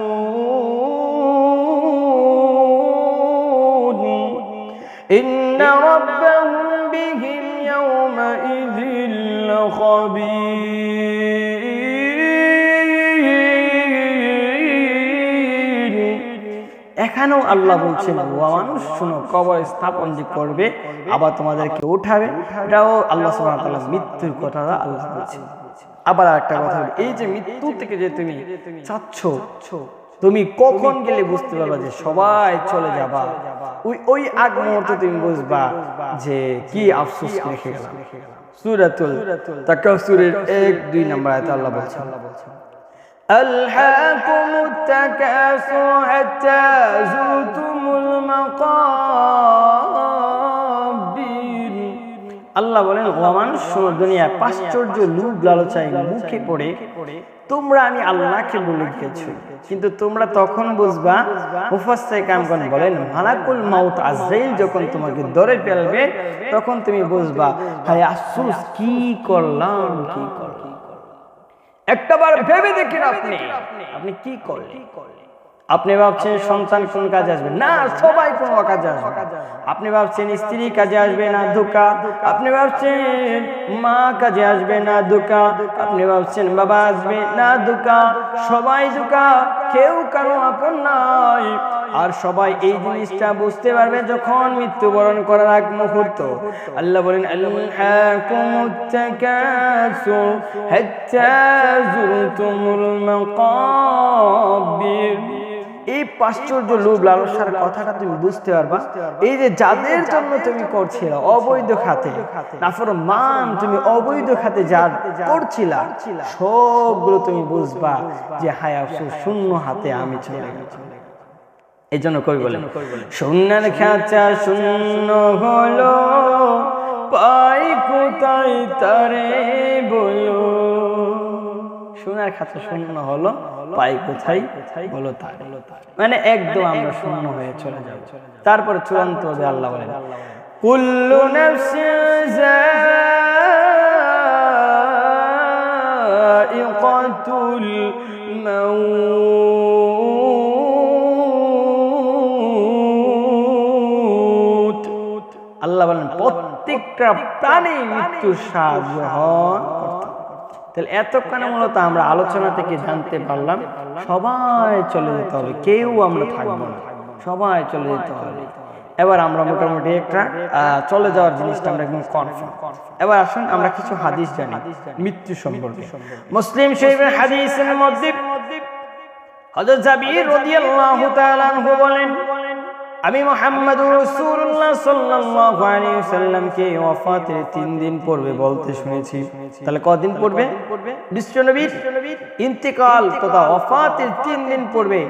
ইন্না রাব্বাহুম বিহিম ইয়াওমাইযিন লাখাবীর। এখানেও আল্লাহ বলছেন ও মানুষ শুনো, কবর স্থাপন যে করবে আবার তোমাদেরকে উঠাবে, এটাও আল্লাহ সুবহানাহু ওয়া তাআলা মৃত্যুর কথাটা আল্লাহ বলছেন। আবার একটা কথা, এই যে মৃত্যু থেকে যে তুমি চাচ্ছ, তুমি কখন গেলে বুঝতে পারবা যে সবাই চলে যাবা, ওই আগ মুহূর্তে তুমি বুঝবা যে কি আফসোস রেখে গেলাম। সূরাতুল তাকাসুরের 1-2 নম্বর আয়াতে আল্লাহ বলছেন আলহাকুমুত তাকাসুর হাত্তা যুরতুমুল মাকাবির। আল্লাহ বলেন ও মানুষ দুনিয়া প্রাচুর্য লোভ লালসায় মুখে পড়ে তোমরা আমি আল্লাহকে ভুলে গিয়েছো, কিন্তু তোমরা তখন বুঝবা। মুফাসসির কামগণ বলেন মালাকুল মাউত আজরাইল যখন তোমাকে ধরে ফেলবে তখন তুমি বুঝবা হায় আফসোস, কি করলাম, কি করলাম। একটাবার ভেবে দেখেন আপনি কি করলেন। আপনি ভাবছেন সন্তান কোন কাজে আসবে না, সবাই কোন কাজে আসবে। আপনি ভাবছেন স্ত্রী কাজে আসবে না, ধোঁকা। আপনি ভাবছেন মা কাজে আসবে না, ধোঁকা। আপনি ভাবছেন বাবা আসবে না, ধোঁকা। সবাই ধোঁকা, কেউ কারো আপন নাই। আর সবাই এই জিনিসটা বুঝতে পারবে যখন মৃত্যুবরণ করার আগ মুহূর্ত। আল্লাহ বলেন আলহাকুমুত তাকাসুর হাত্তা যুরতুমুল মাকাবির। এই প্রাচুর্য লোভ লালসার কথাটা তুমি বুঝতে পারবা। এই যে যাদের জন্য তুমি করছিলে অবৈধ খাতে নাফরমান, তুমি অবৈধ খাতে যা করছিলা সবগুলো তুমি বুঝবা যে হায় আফসোস, শূন্য হাতে আমি চলে গেলাম। এই জন্য কবি বলেন, সোনার খাঁচা শূন্য হলো, পাই কোথায় তারে বলো। সোনার খাঁচা শূন্য হলো, পাই কোথায় বলো তারে। মানে একদম আমরা শূন্য হয়ে চলে যাব। তারপরে চূড়ান্ত হবে আল্লাহ বলেন, কুল্লু নাফসিন যায়িকাতুল মাউত। আল্লাহ বলেন প্রত্যেকটা প্রাণী মৃত্যুর স্বাদ গ্রহণ করতে। তাহলে এতক্ষণে মূলত আমরা আলোচনা থেকে জানতে পারলাম সবাই চলে যেতে হবে, কেউ আমরা থাকবো না, সবাই চলে যেতে হবে। এবার আমরা মোটামুটি একটা চলে যাওয়ার জিনিসটা আমরা একদম কনফার্ম। এবার আসুন আমরা কিছু হাদিস জানি মৃত্যু সম্পর্কে। মুসলিম শরীফের হাদিসের মধ্যে হযরত জাবির রাদিয়াল্লাহু তাআলা আনহু বলেন, আমি মুহাম্মদুর রাসূলুল্লাহ সাল্লাল্লাহু আলাইহি ওয়াসাল্লামকে ওয়াফাতের 3 দিন পূর্বে বলতে শুনেছি। তাহলে কদিন পূর্বে? বিশ্বনবীর ইন্তেকাল তথা ওয়াফাতের 3 দিন পূর্বে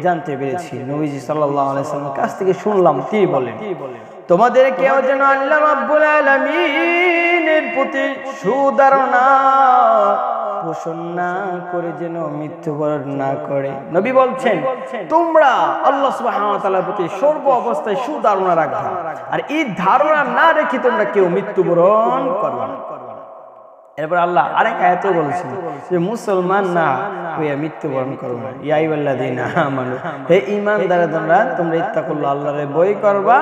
জানতে পেরেছি। নবীজি সাল্লাল্লাহু আলাইহি ওয়াসাল্লামের কাছ থেকে শুনলাম, তিনি বলেন, তোমাদের কেউ যেন আল্লাহ রাব্বুল আলামিনের প্রতি সুধারণা পোষণ না করে যেন মৃত্যুবরণ না করে। নবী বলছেন, তোমরা আল্লাহ সুবহানাহু ওয়া তাআলার প্রতি সর্ব অবস্থায় সুধারণা রাখবা, আর এই ধারণা না রেখে তোমরা কেউ মৃত্যুবরণ করবে না। এরপর আল্লাহ আরেক আয়াতে বলেছেন যে মুসলমান না হয়ে মৃত্যুবরণ করবে না। ইয়া আইয়ুহাল্লাযীনা আমানু, হে ঈমানদাররা তোমরা ইত্তাকুল্লাহ, আল্লাহরে ভয় করবা,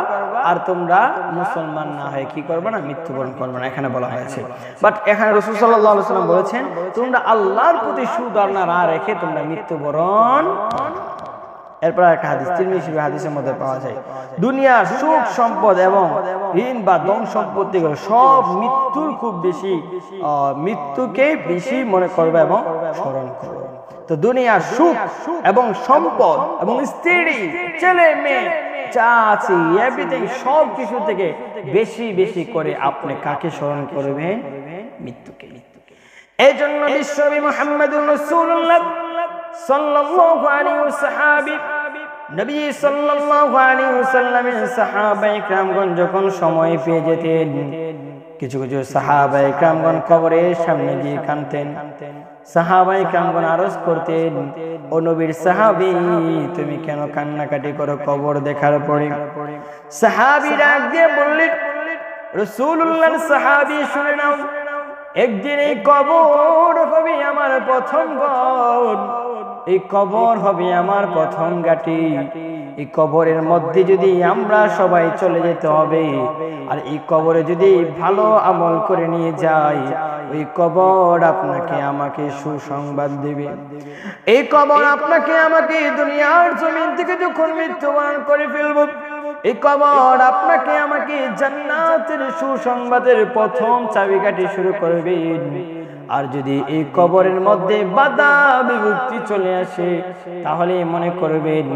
আর তোমরা মুসলমান না হয়ে কি করবে না? মৃত্যুবরণ করবে না। এখানে বলা হয়েছে, বাট এখানে রাসূল সাল্লাল্লাহু আলাইহি ওয়াসাল্লাম বলেছেন তোমরা আল্লাহর প্রতি সুধারণা না রেখে তোমরা মৃত্যুবরণ। এরপর একটা হাদিস তিরমিজি হাদিসের মধ্যে পাওয়া যায়, দুনিয়ার সুখ সম্পদ এবং ঋণ বা ধন সম্পত্তিগুলো সব মৃত্যুর খুব বেশি, মৃত্যুকে বেশি মনে করবে এবং স্মরণ করবে। তো দুনিয়ার সুখ এবং সম্পদ এবং স্ত্রী ছেলে মেয়ে যা আছে এভরিথিং সব কিছু থেকে বেশি বেশি করে আপনি কাকে স্মরণ করবেন? মৃত্যুকে। এই জন্য বিশ্বনবী মুহাম্মদুর রাসূলুল্লাহ সাল্লাল্লাহু আলাইহি ওয়াসাল্লাম, নবী সাল্লাল্লাহু আলাইহি ওয়াসাল্লামের সাহাবায়ে কেরামগণ যখন সময় পেয়ে যেতেন, কিছু কিছু সাহাবায়ে কেরামগণ কবরের সামনে গিয়ে কাঁদতেন। সাহাবায়ে কেরামগণ আরজ করতেন, ও নবীর সাহাবী তুমি কেন কান্নাকাটি করো কবর দেখার পরে? সাহাবী ডাক দিয়ে বললেন, রাসূলুল্লাহর সাহাবী শুনে নাও, একদিন এই কবর হবে আমার প্রথম ঘর, এই কবর হবে আমার প্রথম ঘাঁটি। এই কবরের মধ্যে যদি আমরা সবাই চলে যেতে হবে, আর এই কবরে যদি ভালো আমল করে নিয়ে যাই, ওই কবর আপনাকে আমাকে সুসংবাদ দেবে। এই কবর আপনাকে আমাকে দুনিয়ার জমিন থেকে যখন মৃত্যুবরণ করে ফেলব, এই কবর আপনাকে আমাকে জান্নাতের সুসংবাদের প্রথম চাবিকাঠি শুরু করবে। আর যদি এই কবরের মধ্যে বাধা বিভক্তি চলে আসে, তাহলে মনে করবেন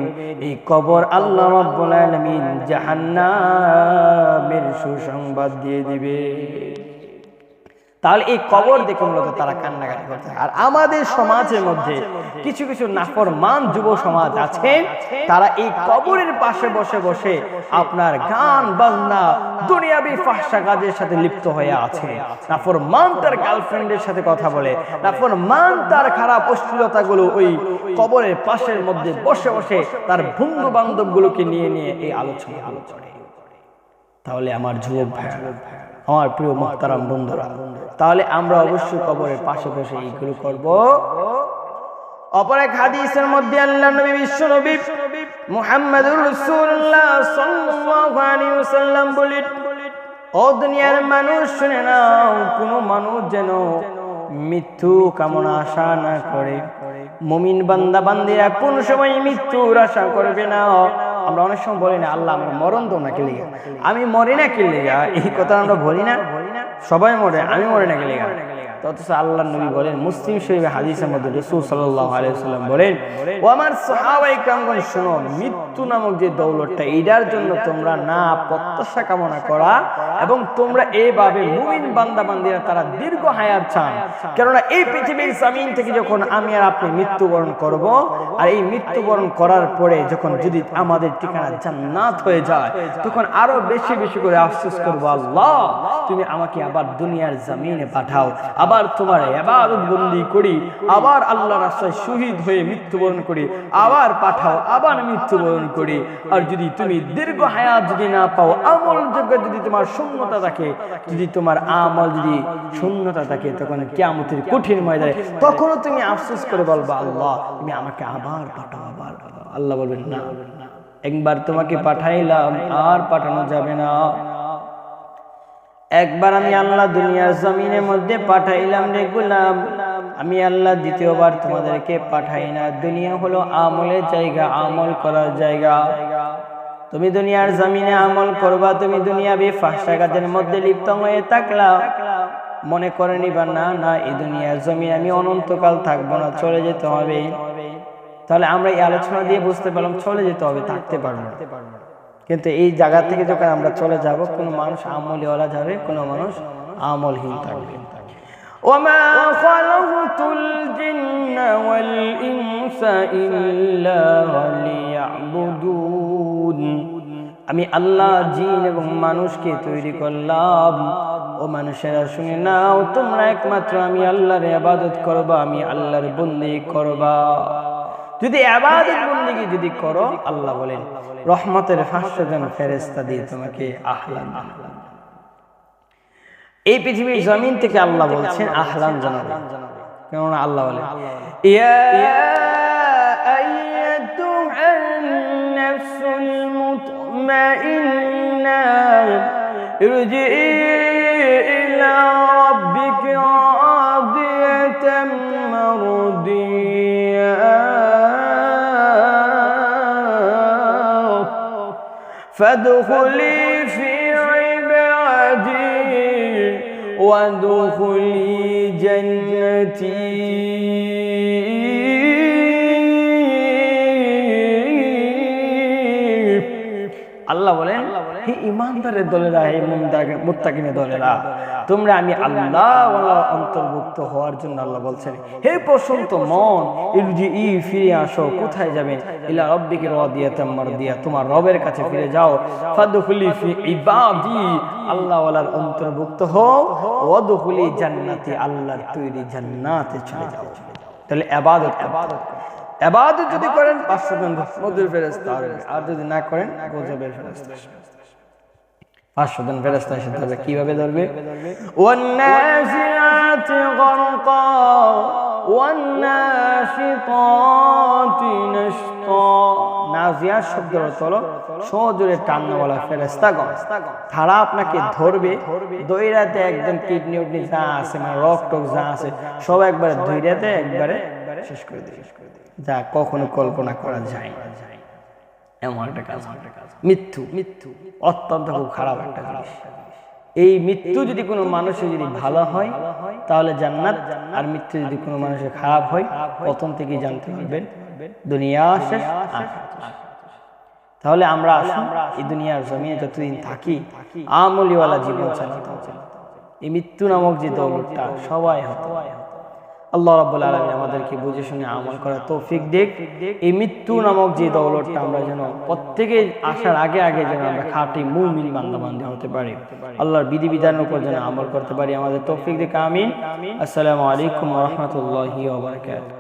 এই কবর আল্লাহ রাব্বুল আলামিন জাহান্নামের সুসংবাদ দিয়ে দিবে। তাহলে এই কবর দেখে মূলত তারা কান্নাকাটি করতে। আর আমাদের সমাজের মধ্যে কিছু কিছু নাফরমান যুব সমাজ আছে, তারা এই কবরের পাশে বসে বসে আপনার গান বাজনা দুনিয়াবি ফাহশা কাজের সাথে লিপ্ত হয়ে আছে। নাফরমান তার গার্লফ্রেন্ডের সাথে কথা বলে, নাফরমান তার খারাপ অশ্লীলতাগুলো ওই কবরের পাশের মধ্যে বসে বসে তার বন্ধু বান্ধব গুলোকে নিয়ে নিয়ে এই আলোচনা করে। তাহলে আমার যুবক ভাই, আমার প্রিয় মুহতারাম বন্ধুরা, তাহলে আমরা অবশ্যই কবরের পাশে বসে এইগুলো করব। অপর এক হাদিসের মধ্যে আল্লাহর নবী বিশ্বনবী মুহাম্মদুর রাসূলুল্লাহ সাল্লাল্লাহু আলাইহি ওয়াসাল্লাম বলেন, ও দুনিয়ার মানুষ শুনে নাও, কোন মানুষ যেন মৃত্যু কামনা আশা না করে। মুমিন বান্দা বান্দিরা কোন সময় মৃত্যুর আশা করবে না। আমরা অনেক সময় বলি না, আল্লাহ আমার মরণ দাও না, কে লিগা আমি মরি না, কে লিগা, এই কথা আমরা বলি না। সবাই মরে, আমি মরি না, কে লিগা। অথচ আল্লাহর নবী বলেন, মুসলিম শরীফে হাদিসের মধ্যে রাসূল সাল্লাল্লাহু আলাইহি ওয়াসাল্লাম বলেন, ও আমার সাহাবায়ে কেরামগণ শুনো, মৃত্যু নামক যে দৌলতটা, এটার জন্য তোমরা না প্রত্যাশা কামনা করা এবং তোমরা এইভাবে মুমিন বান্দা বান্দিরা তারা দীর্ঘ হায়াত চান। কেননা এই পৃথিবীর জমিন থেকে যখন আমি আর আপনি মৃত্যুবরণ করব, আর এই মৃত্যুবরণ করার পরে যখন যদি আমাদের ঠিকানা জান্নাত হয়ে যায়, তখন আরো বেশি বেশি করে আফসোস করবো, আল্লাহ তুমি আমাকে আবার দুনিয়ার জমিনে পাঠাও, আবার তোমার ইবাদত বন্দি করি, আবার আল্লাহর রাস্তায় শহীদ হয়ে মৃত্যুবরণ করি, আবার পাঠাও, আবার মৃত্যুবরণ করি। আর যদি তুমি দীর্ঘ হায়াত যদি না পাও, আমল যোগ্য যদি তোমার শূন্যতা থাকে, যদি তোমার আমল যদি শূন্যতা থাকে, তখন কিয়ামতের কঠিন ময়দানে তখনও তুমি আফসোস করে বলবা, আল্লাহ তুমি আমাকে আবার পাঠাও, আবার পাঠাও। আল্লাহ বলবেন, না, একবার তোমাকে পাঠাইলাম, আর পাঠানো যাবে না। একবার আমি আল্লাহ দুনিয়ার জমিনের মধ্যে পাঠাইলাম রে গোলাম, আমি আল্লাহ দ্বিতীয়বার তোমাদেরকে পাঠাই না। দুনিয়া হলো আমলের জায়গা, আমল করার জায়গা। তুমি দুনিয়ার জমিনে আমল করবা, তুমি দুনিয়াবি ফাহশাগাতের মধ্যে লিপ্ত হয়ে থাকলা, মনে করে নিবা না না এই দুনিয়ার জমিনে আমি অনন্তকাল থাকবো না, চলে যেতে হবে। তাহলে আমরা এই আলোচনা দিয়ে বুঝতে পারলাম চলে যেতে হবে, থাকতে পারবো না। কিন্তু এই জায়গা থেকে যখন আমরা চলে যাব, কোনো মানুষ আমলিওয়ালা যাবে, কোনো মানুষ আমলহীন থাকবে। ওমা খালাকতুল জিন্না ওয়াল ইনসা ইল্লা লিয়াবুদুন, আমি আল্লাহ জিন এবং মানুষকে তৈরি করলাম। ও মানুষেরা শুনে নাও, তোমরা একমাত্র আমি আল্লাহর ইবাদত করবা, আমি আল্লাহর বন্দেগী করবা। যদি ইবাদত বন্দেগী যদি করো, আল্লাহ বলেন রহমতের 500 জন ফেরেশতা দিয়ে তোমাকে আহলান জানাবে। এই পৃথিবীর জমিন থেকে আল্লাহ বলছেন আহলান জানাবে, কেননা আল্লাহ বলেন, ইয়া আইয়াতুহান নাফসুল মুতমাইন্না ইরজিই ইলা রাব্বিকি রাদিয়াতাম মারদিয়া فادخلي في عبادي وادخلي جنتي। আল্লাহ বলেন, হে ইমানদারের দলেরা, হে মুত্তাকিনের দলেরা, তোমরা আমি আল্লাহর অন্তর্ভুক্ত হওয়ার জন্য আল্লাহ বলছেন, হে প্রশান্ত মন, ইরজিই ফিরে আসো। কোথায় যাবেন? ইলা রাব্বিকি রাদিয়াতাম মারদিয়া, তোমার রবের কাছে ফিরে যাও। ফাদখুলি ফি ইবাদি, আল্লাহ ওয়ালার অন্তর্ভুক্ত হও। ওয়াদখুলি জান্নাতি, আল্লাহর তৈরি জান্নাতে চলে যাও। তাহলে ইবাদত ইবাদত যদি করেন 500 জন মধুর ফেরেশতা আসবে, আর যদি না করেন গজবের ফেরেশতা আসবে। 500 জন ফেরেশতা এসে ধরবে। কিভাবে ধরবে? ওয়ান্নাজিআতি গরকা ওয়ান্নাশিতাতি নাশতা। নাজিয়াত শব্দের অর্থ হলো সজোরে টান্নাওয়ালা ফেরেশতাগণ। তারা আপনাকে ধরবে, দইরাতে একদম কিডনি উডনি যা আছে, মানে রক টক যা আছে সব একবারে দইরাতে একবারে শেষ করে দেবে, যা কখনো কল্পনা করা যায় না। এমন একটা কাজ। মৃত্যু অত্যন্ত খুব খারাপ একটা জিনিস। এই মৃত্যু যদি কোনো মানুষের যদি ভালো হয় তাহলে জান্নাত, আর মৃত্যু যদি কোনো মানুষের খারাপ হয়, প্রথম থেকেই জানতে পারবেন দুনিয়া শেষ। তাহলে আমরা আসুন এই দুনিয়ার জমিনে যতদিন থাকি আমলিওয়ালা জীবন চালাতে হবে। এই মৃত্যু নামক যে দৌলতটা সবাই হতো। আল্লাহ রাব্বুল আলামিন আমাদেরকে বুঝে শুনে আমল করার তৌফিক দিক। এই মৃত্যু নামক যে দৌলতটা আমরা যেন প্রত্যেকে আসার আগে যেন আমরা খাঁটি মুমিন বান্দা বান্দী হতে পারি, আল্লাহর বিধিবিধানের উপর যেন আমল করতে পারি, আমাদের তৌফিক দিক। আমিন। আসসালামু আলাইকুম ওয়া রাহমাতুল্লাহি ওয়া বারাকাতুহু।